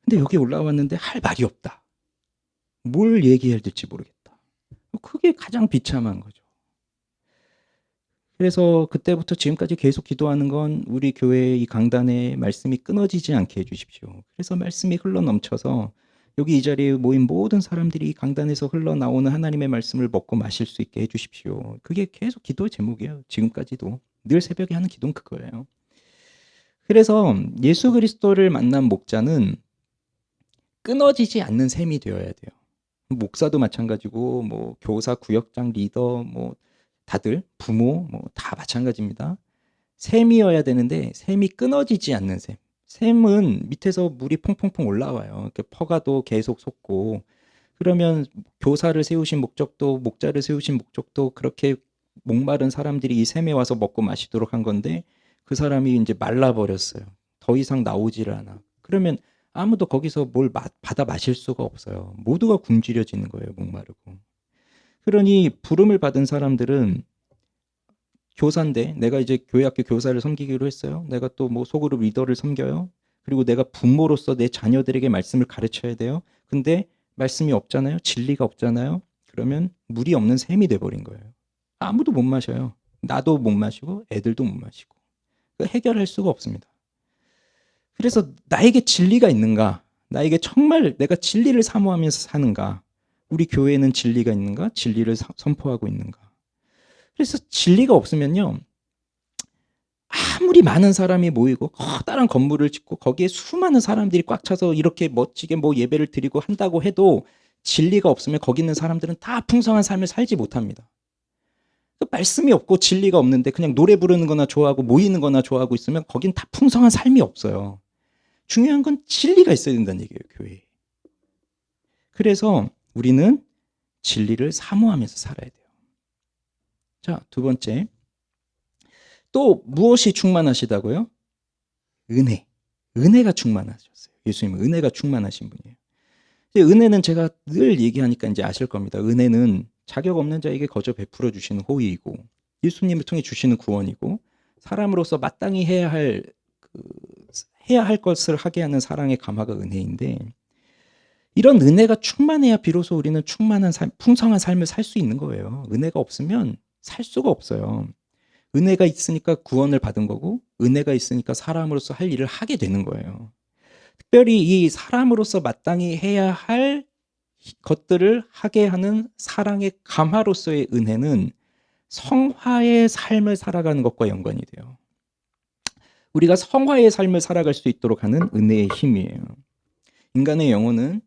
근데 여기 올라왔는데 할 말이 없다. 뭘 얘기해야 될지 모르겠다. 그게 가장 비참한 거죠. 그래서 그때부터 지금까지 계속 기도하는 건 우리 교회의 이 강단에 말씀이 끊어지지 않게 해주십시오. 그래서 말씀이 흘러넘쳐서 여기 이 자리에 모인 모든 사람들이 이 강단에서 흘러나오는 하나님의 말씀을 먹고 마실 수 있게 해주십시오. 그게 계속 기도의 제목이에요. 지금까지도. 늘 새벽에 하는 기도는 그거예요. 그래서 예수 그리스도를 만난 목자는 끊어지지 않는 셈이 되어야 돼요. 목사도 마찬가지고 뭐 교사, 구역장, 리더 뭐 다들 부모 뭐 다 마찬가지입니다. 셈이어야 되는데 셈이 끊어지지 않는 셈. 셈은 밑에서 물이 퐁퐁퐁 올라와요. 이렇게 퍼가도 계속 솟고 그러면 교사를 세우신 목적도 목자를 세우신 목적도 그렇게 목마른 사람들이 이 셈에 와서 먹고 마시도록 한 건데 그 사람이 이제 말라버렸어요. 더 이상 나오지를 않아. 그러면 아무도 거기서 뭘 받아 마실 수가 없어요. 모두가 굶주려지는 거예요. 목마르고. 그러니 부름을 받은 사람들은 교사인데 내가 이제 교회학교 교사를 섬기기로 했어요. 내가 또 뭐 소그룹 리더를 섬겨요. 그리고 내가 부모로서 내 자녀들에게 말씀을 가르쳐야 돼요. 근데 말씀이 없잖아요. 진리가 없잖아요. 그러면 물이 없는 샘이 돼버린 거예요. 아무도 못 마셔요. 나도 못 마시고 애들도 못 마시고. 해결할 수가 없습니다. 그래서 나에게 진리가 있는가? 나에게 정말 내가 진리를 사모하면서 사는가? 우리 교회에는 진리가 있는가? 진리를 선포하고 있는가? 그래서 진리가 없으면요. 아무리 많은 사람이 모이고 커다란 건물을 짓고 거기에 수많은 사람들이 꽉 차서 이렇게 멋지게 뭐 예배를 드리고 한다고 해도 진리가 없으면 거기 있는 사람들은 다 풍성한 삶을 살지 못합니다. 말씀이 없고 진리가 없는데 그냥 노래 부르는 거나 좋아하고 모이는 거나 좋아하고 있으면 거긴 다 풍성한 삶이 없어요. 중요한 건 진리가 있어야 된다는 얘기예요, 교회에. 그래서 우리는 진리를 사모하면서 살아야 돼요. 자, 두 번째. 또 무엇이 충만하시다고요? 은혜. 은혜가 충만하셨어요. 예수님은 은혜가 충만하신 분이에요. 은혜는 제가 늘 얘기하니까 이제 아실 겁니다. 은혜는 자격 없는 자에게 거저 베풀어 주시는 호의이고 예수님을 통해 주시는 구원이고 사람으로서 마땅히 해야 할 것을 하게 하는 사랑의 감화가 은혜인데 이런 은혜가 충만해야 비로소 우리는 충만한 삶, 풍성한 삶을 살 수 있는 거예요. 은혜가 없으면 살 수가 없어요. 은혜가 있으니까 구원을 받은 거고 은혜가 있으니까 사람으로서 할 일을 하게 되는 거예요. 특별히 이 사람으로서 마땅히 해야 할 것들을 하게 하는 사랑의 감화로서의 은혜는 성화의 삶을 살아가는 것과 연관이 돼요. 우리가 성화의 삶을 살아갈 수 있도록 하는 은혜의 힘이에요. 인간의 영혼은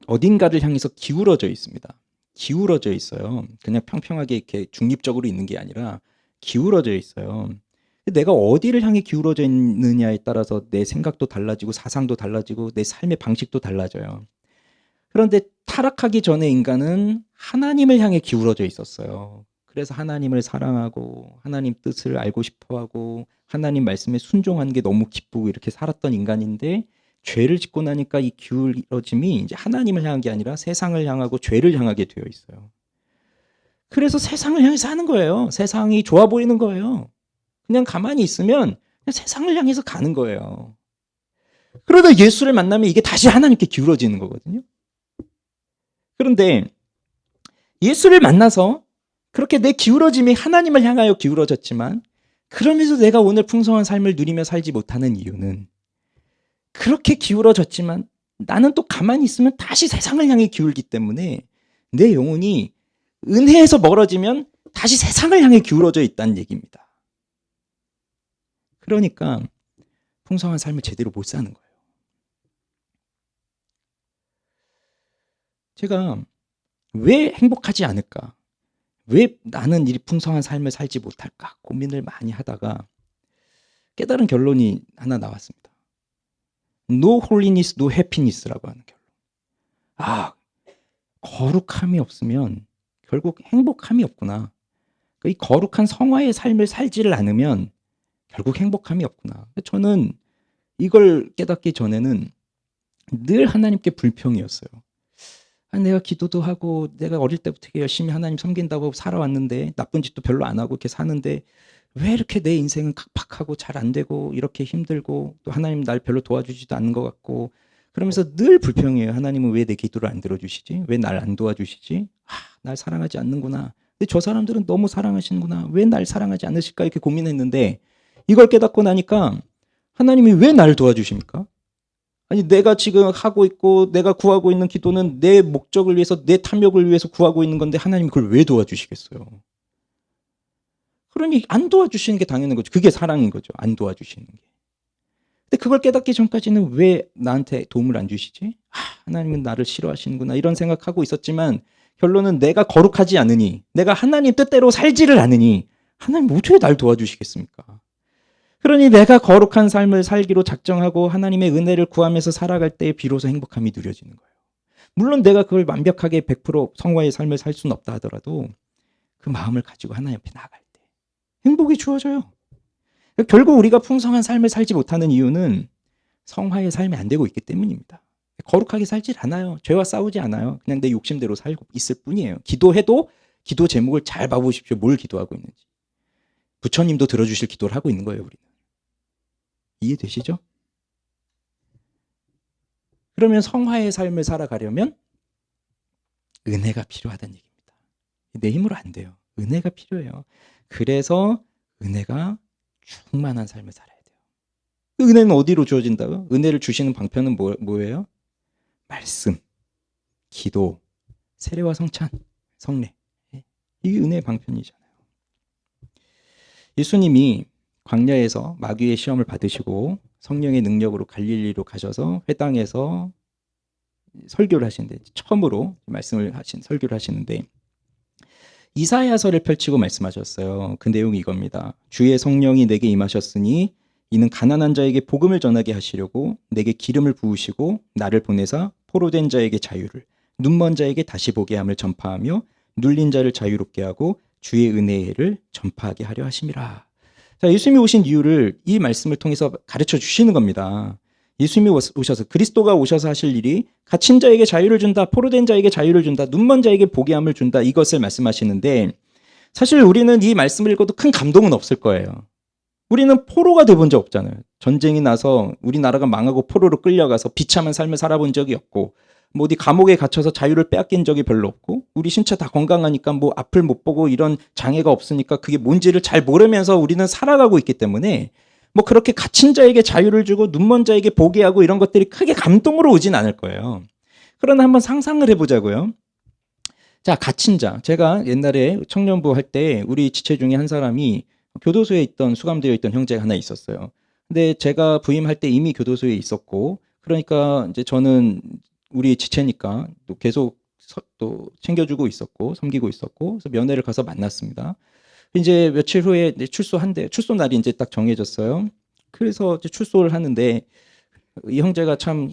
어딘가를 향해서 기울어져 있습니다. 기울어져 있어요. 그냥 평평하게 이렇게 중립적으로 있는 게 아니라 기울어져 있어요. 내가 어디를 향해 기울어져 있느냐에 따라서 내 생각도 달라지고 사상도 달라지고 내 삶의 방식도 달라져요. 그런데 타락하기 전에 인간은 하나님을 향해 기울어져 있었어요. 그래서 하나님을 사랑하고 하나님 뜻을 알고 싶어하고 하나님 말씀에 순종하는 게 너무 기쁘고 이렇게 살았던 인간인데 죄를 짓고 나니까 이 기울어짐이 이제 하나님을 향한 게 아니라 세상을 향하고 죄를 향하게 되어 있어요. 그래서 세상을 향해 사는 거예요. 세상이 좋아 보이는 거예요. 그냥 가만히 있으면 그냥 세상을 향해서 가는 거예요. 그러다 예수를 만나면 이게 다시 하나님께 기울어지는 거거든요. 그런데 예수를 만나서 그렇게 내 기울어짐이 하나님을 향하여 기울어졌지만 그러면서 내가 오늘 풍성한 삶을 누리며 살지 못하는 이유는 그렇게 기울어졌지만 나는 또 가만히 있으면 다시 세상을 향해 기울기 때문에 내 영혼이 은혜에서 멀어지면 다시 세상을 향해 기울어져 있다는 얘기입니다. 그러니까 풍성한 삶을 제대로 못 사는 거예요. 제가 왜 행복하지 않을까? 왜 나는 이 풍성한 삶을 살지 못할까? 고민을 많이 하다가 깨달은 결론이 하나 나왔습니다. No holiness, no happiness라고 하는 결론. 아, 거룩함이 없으면 결국 행복함이 없구나. 이 거룩한 성화의 삶을 살지를 않으면 결국 행복함이 없구나. 저는 이걸 깨닫기 전에는 늘 하나님께 불평이었어요. 내가 기도도 하고 내가 어릴 때부터 열심히 하나님 섬긴다고 살아왔는데 나쁜 짓도 별로 안 하고 이렇게 사는데 왜 이렇게 내 인생은 각박하고 잘 안 되고 이렇게 힘들고 또 하나님 날 별로 도와주지도 않는 것 같고 그러면서 늘 불평해요. 하나님은 왜 내 기도를 안 들어주시지? 왜 날 안 도와주시지? 날 사랑하지 않는구나. 근데 저 사람들은 너무 사랑하시는구나. 왜 날 사랑하지 않으실까? 이렇게 고민했는데 이걸 깨닫고 나니까 하나님이 왜 날 도와주십니까? 아니 내가 지금 하고 있고 내가 구하고 있는 기도는 내 목적을 위해서 내 탐욕을 위해서 구하고 있는 건데 하나님이 그걸 왜 도와주시겠어요? 그러니 안 도와주시는 게 당연한 거죠. 그게 사랑인 거죠. 안 도와주시는 게. 근데 그걸 깨닫기 전까지는 왜 나한테 도움을 안 주시지? 하나님은 나를 싫어하시는구나 이런 생각하고 있었지만 결론은 내가 거룩하지 않으니 내가 하나님 뜻대로 살지를 않으니 하나님 어떻게 날 도와주시겠습니까? 그러니 내가 거룩한 삶을 살기로 작정하고 하나님의 은혜를 구하면서 살아갈 때 비로소 행복함이 누려지는 거예요. 물론 내가 그걸 완벽하게 100% 성화의 삶을 살 수는 없다 하더라도 그 마음을 가지고 하나님 앞에 나갈 때 행복이 주어져요. 결국 우리가 풍성한 삶을 살지 못하는 이유는 성화의 삶이 안 되고 있기 때문입니다. 거룩하게 살지 않아요. 죄와 싸우지 않아요. 그냥 내 욕심대로 살고 있을 뿐이에요. 기도해도 기도 제목을 잘 봐보십시오. 뭘 기도하고 있는지. 부처님도 들어주실 기도를 하고 있는 거예요. 우리는. 이해되시죠? 그러면 성화의 삶을 살아가려면 은혜가 필요하다는 얘기입니다. 내 힘으로 안 돼요. 은혜가 필요해요. 그래서 은혜가 충만한 삶을 살아야 돼요. 그 은혜는 어디로 주어진다고요? 은혜를 주시는 방편은 뭐예요? 말씀, 기도, 세례와 성찬, 성례. 이게 은혜의 방편이잖아요. 예수님이 광야에서 마귀의 시험을 받으시고 성령의 능력으로 갈릴리로 가셔서 회당에서 설교를 하시는데 처음으로 말씀을 하신 설교를 하시는데 이사야서를 펼치고 말씀하셨어요. 그 내용이 이겁니다. 주의 성령이 내게 임하셨으니 이는 가난한 자에게 복음을 전하게 하시려고 내게 기름을 부으시고 나를 보내사 포로된 자에게 자유를 눈먼 자에게 다시 보게 함을 전파하며 눌린 자를 자유롭게 하고 주의 은혜를 전파하게 하려 하심이라. 자, 예수님이 오신 이유를 이 말씀을 통해서 가르쳐 주시는 겁니다. 예수님이 오셔서 그리스도가 오셔서 하실 일이 갇힌 자에게 자유를 준다, 포로된 자에게 자유를 준다, 눈먼 자에게 보게 함을 준다 이것을 말씀하시는데 사실 우리는 이 말씀을 읽어도 큰 감동은 없을 거예요. 우리는 포로가 돼본 적 없잖아요. 전쟁이 나서 우리나라가 망하고 포로로 끌려가서 비참한 삶을 살아본 적이 없고 뭐 어디 감옥에 갇혀서 자유를 빼앗긴 적이 별로 없고 우리 신체 다 건강하니까 뭐 앞을 못 보고 이런 장애가 없으니까 그게 뭔지를 잘 모르면서 우리는 살아가고 있기 때문에 뭐 그렇게 갇힌 자에게 자유를 주고 눈먼 자에게 보게 하고 이런 것들이 크게 감동으로 오진 않을 거예요. 그러나 한번 상상을 해보자고요. 자, 갇힌 자. 제가 옛날에 청년부 할 때 우리 지체 중에 한 사람이 교도소에 있던 수감되어 있던 형제가 하나 있었어요. 근데 제가 부임할 때 이미 교도소에 있었고 그러니까 이제 저는 우리 지체니까 또 계속 또 챙겨주고 있었고 섬기고 있었고 그래서 면회를 가서 만났습니다. 이제 며칠 후에 출소한대. 출소 날이 이제 딱 정해졌어요. 그래서 이제 출소를 하는데 이 형제가 참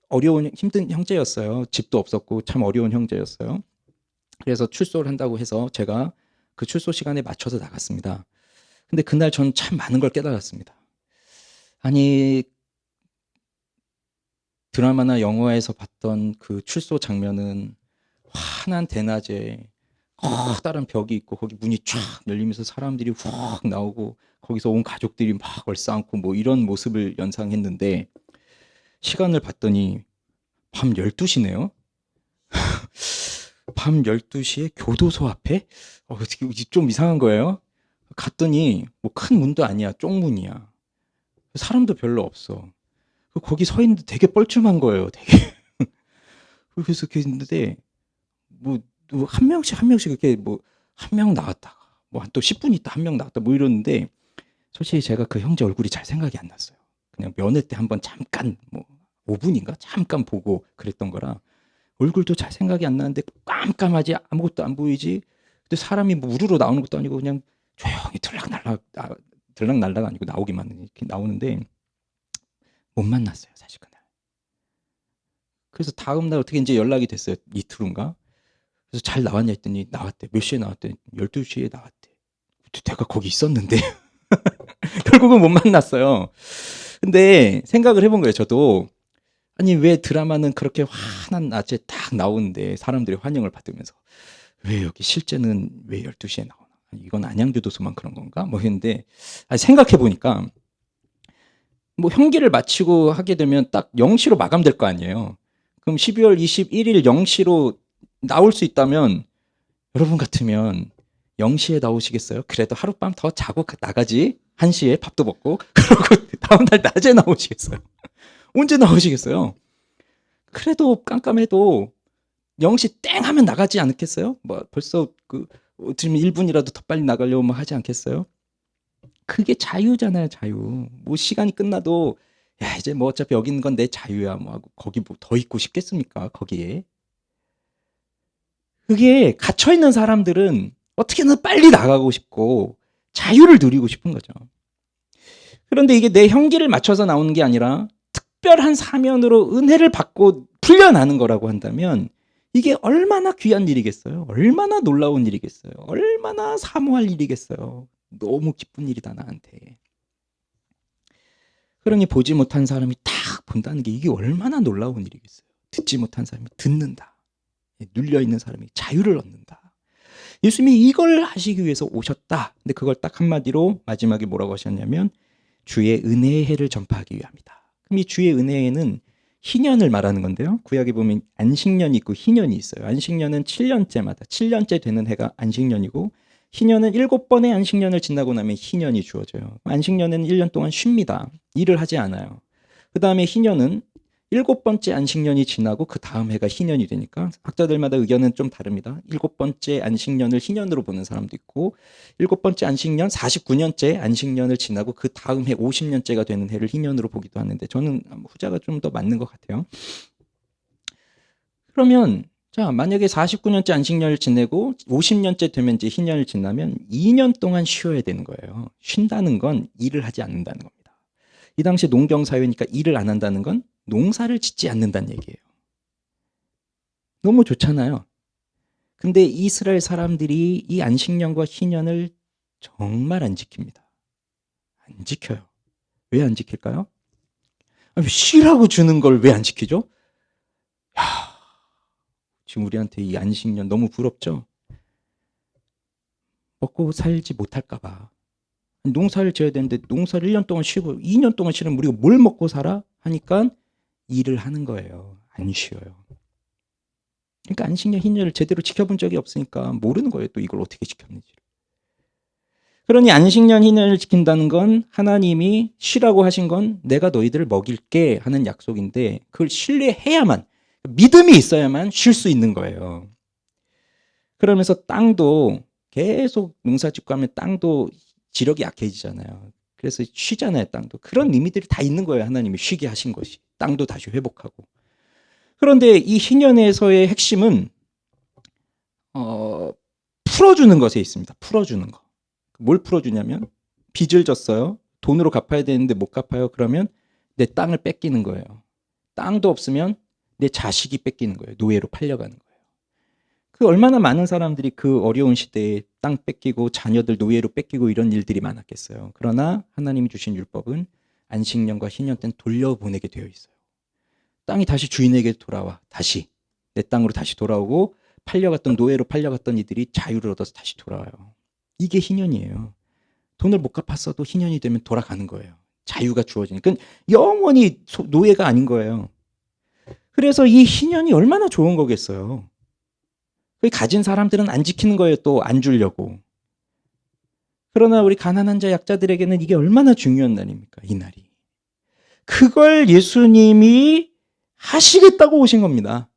어려운 힘든 형제였어요. 집도 없었고 참 어려운 형제였어요. 그래서 출소를 한다고 해서 제가 그 출소 시간에 맞춰서 나갔습니다. 근데 그날 전 참 많은 걸 깨달았습니다. 아니 드라마나 영화에서 봤던 그 출소 장면은 환한 대낮에 커다란 벽이 있고 거기 문이 쫙 열리면서 사람들이 훅 나오고 거기서 온 가족들이 막 얼싸안고 뭐 이런 모습을 연상했는데 시간을 봤더니 밤 12시네요. 밤 12시에 교도소 앞에? 좀 이상한 거예요. 갔더니 뭐 큰 문도 아니야. 쪽문이야. 사람도 별로 없어. 거기 서 있는데 되게 뻘쭘한 거예요. 되게. 그래서 그렇게 있는데 뭐 한 명씩 한 명씩 이렇게 뭐 한 명 나왔다가 뭐 또 10분 있다 한 명 나왔다 뭐 이러는데 솔직히 제가 그 형제 얼굴이 잘 생각이 안 났어요. 그냥 면회 때 한번 잠깐 뭐 5분인가 잠깐 보고 그랬던 거라 얼굴도 잘 생각이 안 나는데 깜깜하지 아무것도 안 보이지. 근데 사람이 뭐 우르르 나오는 것도 아니고 그냥 조용히 들락날락 아니고 나오기만 이렇게 나오는데 못 만났어요 사실 그날. 그래서 다음 날 어떻게 이제 연락이 됐어요. 이틀 후인가. 그래서 잘 나왔냐 했더니 나왔대. 몇 시에 나왔대? 12시에 나왔대. 내가 거기 있었는데 결국은 못 만났어요. 근데 생각을 해본 거예요. 저도 아니 왜 드라마는 그렇게 환한 낮에 딱 나오는데 사람들이 환영을 받으면서 왜 여기 실제는 왜 12시에 나오나? 이건 안양교도소만 그런 건가? 뭐 했는데 생각해 보니까 뭐 형기를 마치고 하게 되면 딱 0시로 마감될 거 아니에요. 그럼 12월 21일 0시로 나올 수 있다면 여러분 같으면 0시에 나오시겠어요? 그래도 하룻밤 더 자고 나가지. 1시에 밥도 먹고 그러고 다음날 낮에 나오시겠어요? 언제 나오시겠어요? 그래도 깜깜해도 0시 땡 하면 나가지 않겠어요? 뭐 벌써 어쩌면 1분이라도 더 빨리 나가려고 뭐 하지 않겠어요? 그게 자유잖아요, 자유. 뭐 시간이 끝나도 야 이제 뭐 어차피 여기 있는 건 내 자유야 뭐 하고 거기 뭐 더 있고 싶겠습니까? 거기에. 그게 갇혀 있는 사람들은 어떻게든 빨리 나가고 싶고 자유를 누리고 싶은 거죠. 그런데 이게 내 형기를 맞춰서 나오는 게 아니라 특별한 사면으로 은혜를 받고 풀려나는 거라고 한다면 이게 얼마나 귀한 일이겠어요? 얼마나 놀라운 일이겠어요? 얼마나 사모할 일이겠어요? 너무 기쁜 일이다 나한테. 그러니 보지 못한 사람이 딱 본다는 게 이게 얼마나 놀라운 일이겠어요? 듣지 못한 사람이 듣는다. 눌려있는 사람이 자유를 얻는다. 예수님이 이걸 하시기 위해서 오셨다. 근데 그걸 딱 한마디로 마지막에 뭐라고 하셨냐면 주의 은혜의 해를 전파하기 위함이다. 그럼 이 주의 은혜에는 희년을 말하는 건데요. 구약에 보면 안식년이 있고 희년이 있어요. 안식년은 7년째마다 7년째 되는 해가 안식년이고 희년은 7번의 안식년을 지나고 나면 희년이 주어져요. 안식년은 1년 동안 쉽니다. 일을 하지 않아요. 그 다음에 희년은 7번째 안식년이 지나고 그 다음 해가 희년이 되니까 학자들마다 의견은 좀 다릅니다. 7번째 안식년을 희년으로 보는 사람도 있고 7번째 안식년 49년째 안식년을 지나고 그 다음 해 50년째가 되는 해를 희년으로 보기도 하는데 저는 후자가 좀 더 맞는 것 같아요. 그러면 자 만약에 49년째 안식년을 지내고 50년째 되면 이제 희년을 지나면 2년 동안 쉬어야 되는 거예요. 쉰다는 건 일을 하지 않는다는 겁니다. 이 당시 농경 사회니까 일을 안 한다는 건 농사를 짓지 않는다는 얘기예요. 너무 좋잖아요. 근데 이스라엘 사람들이 이 안식년과 희년을 정말 안 지킵니다. 안 지켜요. 왜 안 지킬까요? 쉬라고 주는 걸 왜 안 지키죠? 야, 지금 우리한테 이 안식년 너무 부럽죠? 먹고 살지 못할까 봐. 농사를 지어야 되는데 농사를 1년 동안 쉬고 2년 동안 쉬면 우리가 뭘 먹고 살아? 하니까 일을 하는 거예요. 안 쉬어요. 그러니까 안식년 희년을 제대로 지켜본 적이 없으니까 모르는 거예요. 또 이걸 어떻게 지켰는지. 그러니 안식년 희년을 지킨다는 건 하나님이 쉬라고 하신 건 내가 너희들을 먹일게 하는 약속인데 그걸 신뢰해야만 믿음이 있어야만 쉴 수 있는 거예요. 그러면서 땅도 계속 농사짓고 하면 땅도 지력이 약해지잖아요. 그래서 쉬잖아요, 땅도. 그런 의미들이 다 있는 거예요, 하나님이 쉬게 하신 것이. 땅도 다시 회복하고. 그런데 이 희년에서의 핵심은 풀어주는 것에 있습니다. 풀어주는 거. 뭘 풀어주냐면 빚을 졌어요. 돈으로 갚아야 되는데 못 갚아요. 그러면 내 땅을 뺏기는 거예요. 땅도 없으면 내 자식이 뺏기는 거예요. 노예로 팔려가는 거예요. 그 얼마나 많은 사람들이 그 어려운 시대에 땅 뺏기고 자녀들 노예로 뺏기고 이런 일들이 많았겠어요. 그러나 하나님이 주신 율법은 안식년과 희년 때는 돌려보내게 되어 있어요. 땅이 다시 주인에게 돌아와. 다시 내 땅으로 다시 돌아오고 팔려갔던 노예로 팔려갔던 이들이 자유를 얻어서 다시 돌아와요. 이게 희년이에요. 돈을 못 갚았어도 희년이 되면 돌아가는 거예요. 자유가 주어지니까 영원히 노예가 아닌 거예요. 그래서 이 희년이 얼마나 좋은 거겠어요. 그 가진 사람들은 안 지키는 거예요. 또 안 주려고. 그러나 우리 가난한 자 약자들에게는 이게 얼마나 중요한 날입니까? 이 날이. 그걸 예수님이 하시겠다고 오신 겁니다.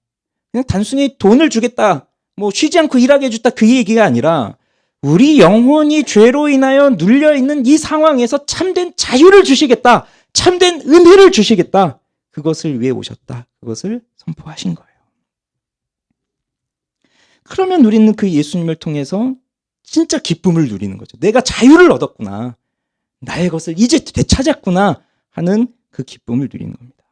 그냥 단순히 돈을 주겠다, 뭐 쉬지 않고 일하게 해줬다 그 얘기가 아니라 우리 영혼이 죄로 인하여 눌려있는 이 상황에서 참된 자유를 주시겠다, 참된 은혜를 주시겠다, 그것을 위해 오셨다. 그것을 선포하신 거예요. 그러면 우리는 그 예수님을 통해서 진짜 기쁨을 누리는 거죠. 내가 자유를 얻었구나, 나의 것을 이제 되찾았구나 하는 그 기쁨을 누리는 겁니다.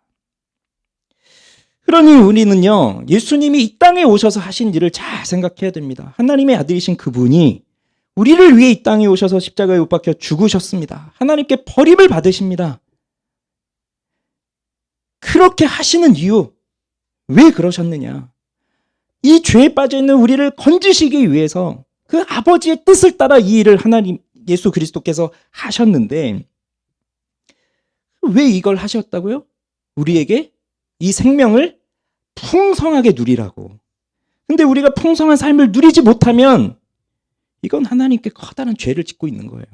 그러니 우리는요, 예수님이 이 땅에 오셔서 하신 일을 잘 생각해야 됩니다. 하나님의 아들이신 그분이 우리를 위해 이 땅에 오셔서 십자가에 못 박혀 죽으셨습니다. 하나님께 버림을 받으십니다. 그렇게 하시는 이유, 왜 그러셨느냐? 이 죄에 빠져있는 우리를 건지시기 위해서 그 아버지의 뜻을 따라 이 일을 하나님 예수 그리스도께서 하셨는데, 왜 이걸 하셨다고요? 우리에게 이 생명을 풍성하게 누리라고. 근데 우리가 풍성한 삶을 누리지 못하면 이건 하나님께 커다란 죄를 짓고 있는 거예요.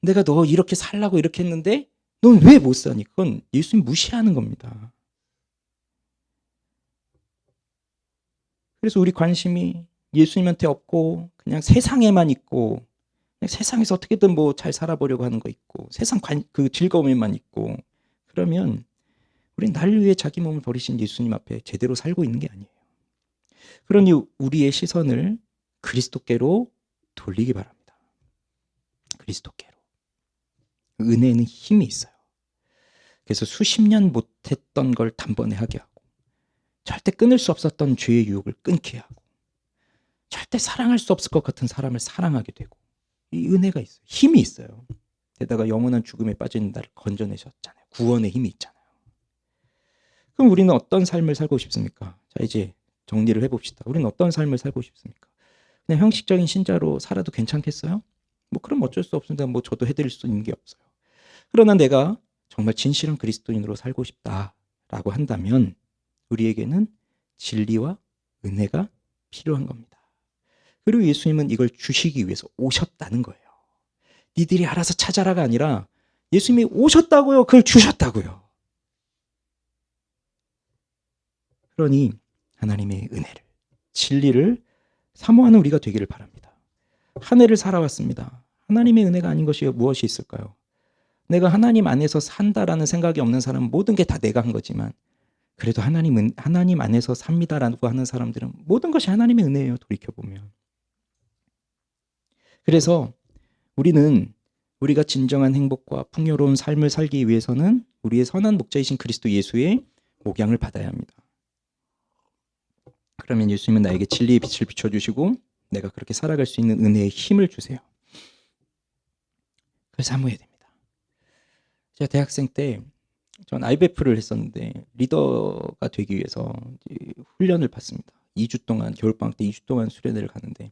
내가 너 이렇게 살라고 이렇게 했는데 넌 왜 못 사니? 그건 예수님 무시하는 겁니다. 그래서 우리 관심이 예수님한테 없고 그냥 세상에만 있고, 그냥 세상에서 어떻게든 뭐 잘 살아보려고 하는 거 있고, 세상 그 즐거움에만 있고, 그러면 우린 나를 위해 자기 몸을 버리신 예수님 앞에 제대로 살고 있는 게 아니에요. 그러니 우리의 시선을 그리스도께로 돌리기 바랍니다. 그리스도께로. 은혜는 힘이 있어요. 그래서 수십 년 못했던 걸 단번에 하게 하고, 절대 끊을 수 없었던 죄의 유혹을 끊게 하고, 절대 사랑할 수 없을 것 같은 사람을 사랑하게 되고, 이 은혜가 있어요. 힘이 있어요. 게다가 영원한 죽음에 빠진 나를 건져내셨잖아요. 구원의 힘이 있잖아요. 그럼 우리는 어떤 삶을 살고 싶습니까? 자, 이제 정리를 해봅시다. 우리는 어떤 삶을 살고 싶습니까? 그냥 형식적인 신자로 살아도 괜찮겠어요? 뭐 그럼 어쩔 수 없습니다. 뭐 저도 해드릴 수 있는 게 없어요. 그러나 내가 정말 진실한 그리스도인으로 살고 싶다라고 한다면 우리에게는 진리와 은혜가 필요한 겁니다. 그리고 예수님은 이걸 주시기 위해서 오셨다는 거예요. 니들이 알아서 찾아라가 아니라 예수님이 오셨다고요. 그걸 주셨다고요. 그러니 하나님의 은혜를, 진리를 사모하는 우리가 되기를 바랍니다. 한 해를 살아왔습니다. 하나님의 은혜가 아닌 것이 무엇이 있을까요? 내가 하나님 안에서 산다라는 생각이 없는 사람은 모든 게 다 내가 한 거지만, 그래도 하나님 안에서 삽니다라고 하는 사람들은 모든 것이 하나님의 은혜예요. 돌이켜보면. 그래서 우리는 우리가 진정한 행복과 풍요로운 삶을 살기 위해서는 우리의 선한 목자이신 그리스도 예수의 목양을 받아야 합니다. 그러면 예수님은 나에게 진리의 빛을 비춰주시고 내가 그렇게 살아갈 수 있는 은혜의 힘을 주세요. 그걸 사모해야 됩니다. 제가 대학생 때 전 IBF를 했었는데 리더가 되기 위해서 훈련을 받습니다. 2주 동안, 겨울방학 때 2주 동안 수련회를 가는데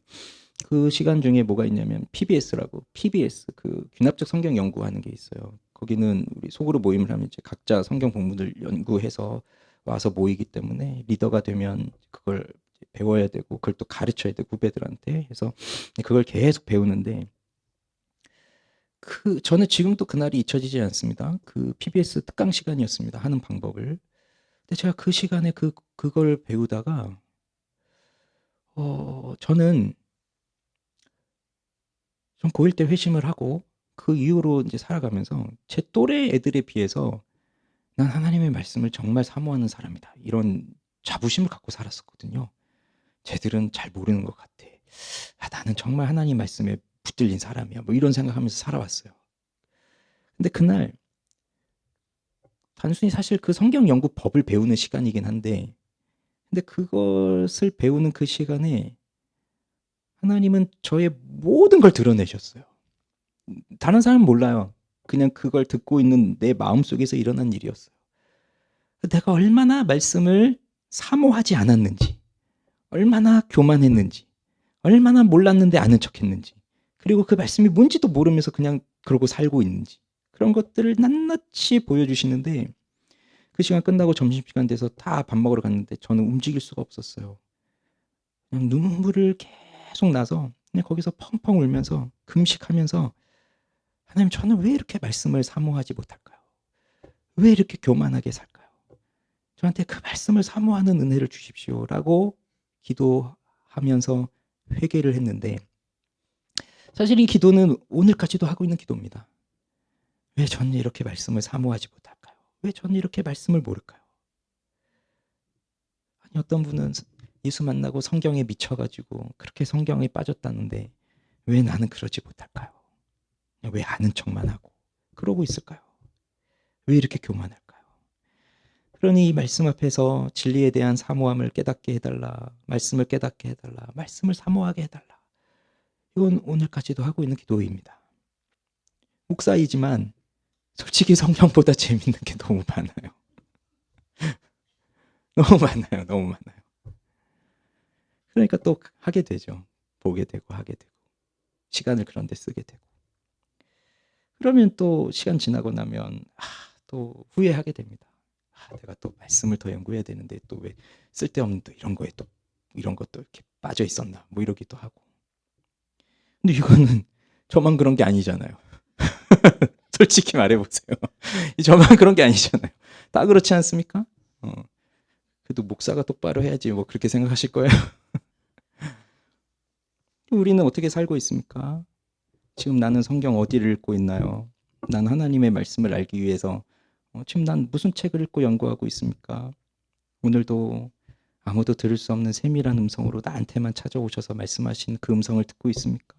그 시간 중에 뭐가 있냐면 PBS라고, PBS 그 귀납적 성경 연구하는 게 있어요. 거기는 우리 속으로 모임을 하면 이제 각자 성경 본문을 연구해서 와서 모이기 때문에 리더가 되면 그걸 배워야 되고 그걸 또 가르쳐야 되고 후배들한테 해서 그걸 계속 배우는데, 저는 지금도 그날이 잊혀지지 않습니다. 그 PBS 특강 시간이었습니다. 하는 방법을. 근데 제가 그 시간에 그걸 배우다가 저는 좀 고1 때 회심을 하고 그 이후로 이제 살아가면서 제 또래 애들에 비해서 난 하나님의 말씀을 정말 사모하는 사람이다, 이런 자부심을 갖고 살았었거든요. 쟤들은 잘 모르는 것 같아. 나는 정말 하나님 말씀에 붙들린 사람이야. 뭐 이런 생각하면서 살아왔어요. 근데 그날 단순히 사실 그 성경 연구 법을 배우는 시간이긴 한데, 근데 그것을 배우는 그 시간에 하나님은 저의 모든 걸 드러내셨어요. 다른 사람은 몰라요. 그냥 그걸 듣고 있는 내 마음속에서 일어난 일이었어요. 내가 얼마나 말씀을 사모하지 않았는지, 얼마나 교만했는지, 얼마나 몰랐는데 아는 척했는지, 그리고 그 말씀이 뭔지도 모르면서 그냥 그러고 살고 있는지, 그런 것들을 낱낱이 보여주시는데, 그 시간 끝나고 점심시간 돼서 다 밥 먹으러 갔는데 저는 움직일 수가 없었어요. 그냥 눈물을 계속 나서 그냥 거기서 펑펑 울면서 금식하면서 하나님 저는 왜 이렇게 말씀을 사모하지 못할까요? 왜 이렇게 교만하게 살까요? 저한테 그 말씀을 사모하는 은혜를 주십시오라고 기도하면서 회개를 했는데 사실 이 기도는 오늘까지도 하고 있는 기도입니다. 왜 저는 이렇게 말씀을 사모하지 못할까요? 왜 저는 이렇게 말씀을 모를까요? 아니 어떤 분은 예수 만나고 성경에 미쳐가지고 그렇게 성경에 빠졌다는데 왜 나는 그러지 못할까요? 왜 아는 척만 하고 그러고 있을까요? 왜 이렇게 교만할까요? 그러니 이 말씀 앞에서 진리에 대한 사모함을 깨닫게 해달라. 말씀을 깨닫게 해달라. 말씀을 사모하게 해달라. 이건 오늘까지도 하고 있는 기도입니다. 목사이지만 솔직히 성경보다 재밌는 게 너무 많아요. 너무 많아요. 너무 많아요. 그러니까 또 하게 되죠. 보게 되고 하게 되고 시간을 그런 데 쓰게 되고 그러면 또 시간 지나고 나면 또 후회하게 됩니다. 내가 또 말씀을 더 연구해야 되는데 또 왜 쓸데없는 또 이런 거에 또 이런 것도 이렇게 빠져 있었나 뭐 이러기도 하고. 근데 이거는 저만 그런 게 아니잖아요. 솔직히 말해보세요. 저만 그런 게 아니잖아요. 다 그렇지 않습니까? 그래도 목사가 똑바로 해야지 뭐 그렇게 생각하실 거예요. 우리는 어떻게 살고 있습니까? 지금 나는 성경 어디를 읽고 있나요? 난 하나님의 말씀을 알기 위해서 지금 난 무슨 책을 읽고 연구하고 있습니까? 오늘도 아무도 들을 수 없는 세밀한 음성으로 나한테만 찾아오셔서 말씀하신 그 음성을 듣고 있습니까?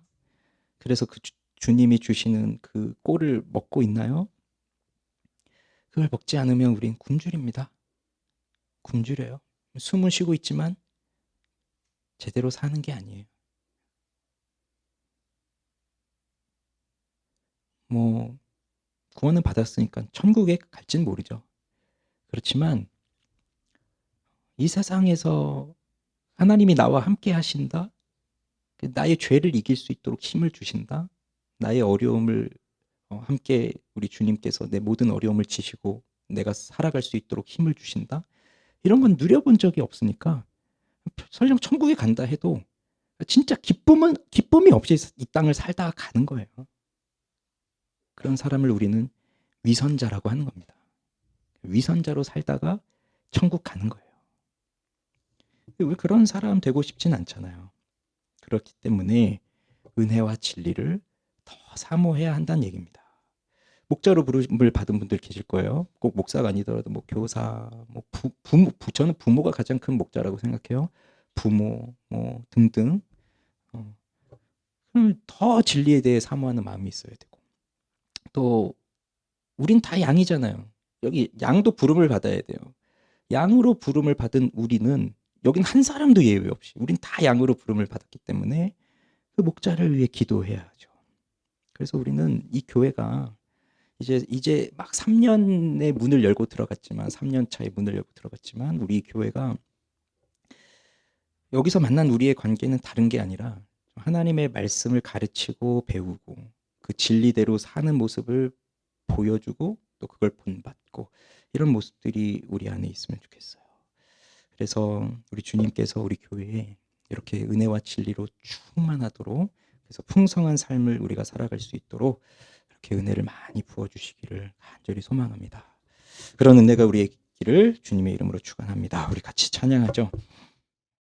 그래서 그 주님이 주시는 그 꼴을 먹고 있나요? 그걸 먹지 않으면 우린 굶주립니다. 굶주려요. 숨은 쉬고 있지만 제대로 사는 게 아니에요. 뭐 구원은 받았으니까 천국에 갈지는 모르죠. 그렇지만 이 세상에서 하나님이 나와 함께 하신다. 나의 죄를 이길 수 있도록 힘을 주신다. 나의 어려움을 함께 우리 주님께서 내 모든 어려움을 지시고 내가 살아갈 수 있도록 힘을 주신다. 이런 건 누려본 적이 없으니까 설령 천국에 간다 해도 진짜 기쁨이 없이 이 땅을 살다가 가는 거예요. 그런 사람을 우리는 위선자라고 하는 겁니다. 위선자로 살다가 천국 가는 거예요. 왜 그런 사람 되고 싶진 않잖아요. 그렇기 때문에 은혜와 진리를 더 사모해야 한다는 얘기입니다. 목자로 부름을 받은 분들 계실 거예요. 꼭 목사가 아니더라도 뭐 교사, 뭐 부모, 저는 부모가 가장 큰 목자라고 생각해요. 부모, 뭐 등등. 그럼 더 진리에 대해 사모하는 마음이 있어야 되고. 또 우린 다 양이잖아요. 여기 양도 부름을 받아야 돼요. 양으로 부름을 받은 우리는 여긴 한 사람도 예외 없이 우린 다 양으로 부름을 받았기 때문에 그 목자를 위해 기도해야 하죠. 그래서 우리는 이 교회가 이제 막 3년의 문을 열고 들어갔지만 3년 차에 문을 열고 들어갔지만 우리 교회가 여기서 만난 우리의 관계는 다른 게 아니라 하나님의 말씀을 가르치고 배우고 그 진리대로 사는 모습을 보여주고 또 그걸 본받고 이런 모습들이 우리 안에 있으면 좋겠어요. 그래서 우리 주님께서 우리 교회에 이렇게 은혜와 진리로 충만하도록 그래서 풍성한 삶을 우리가 살아갈 수 있도록 이렇게 은혜를 많이 부어주시기를 간절히 소망합니다. 그런 은혜가 우리의 길을 주님의 이름으로 축원합니다. 우리 같이 찬양하죠.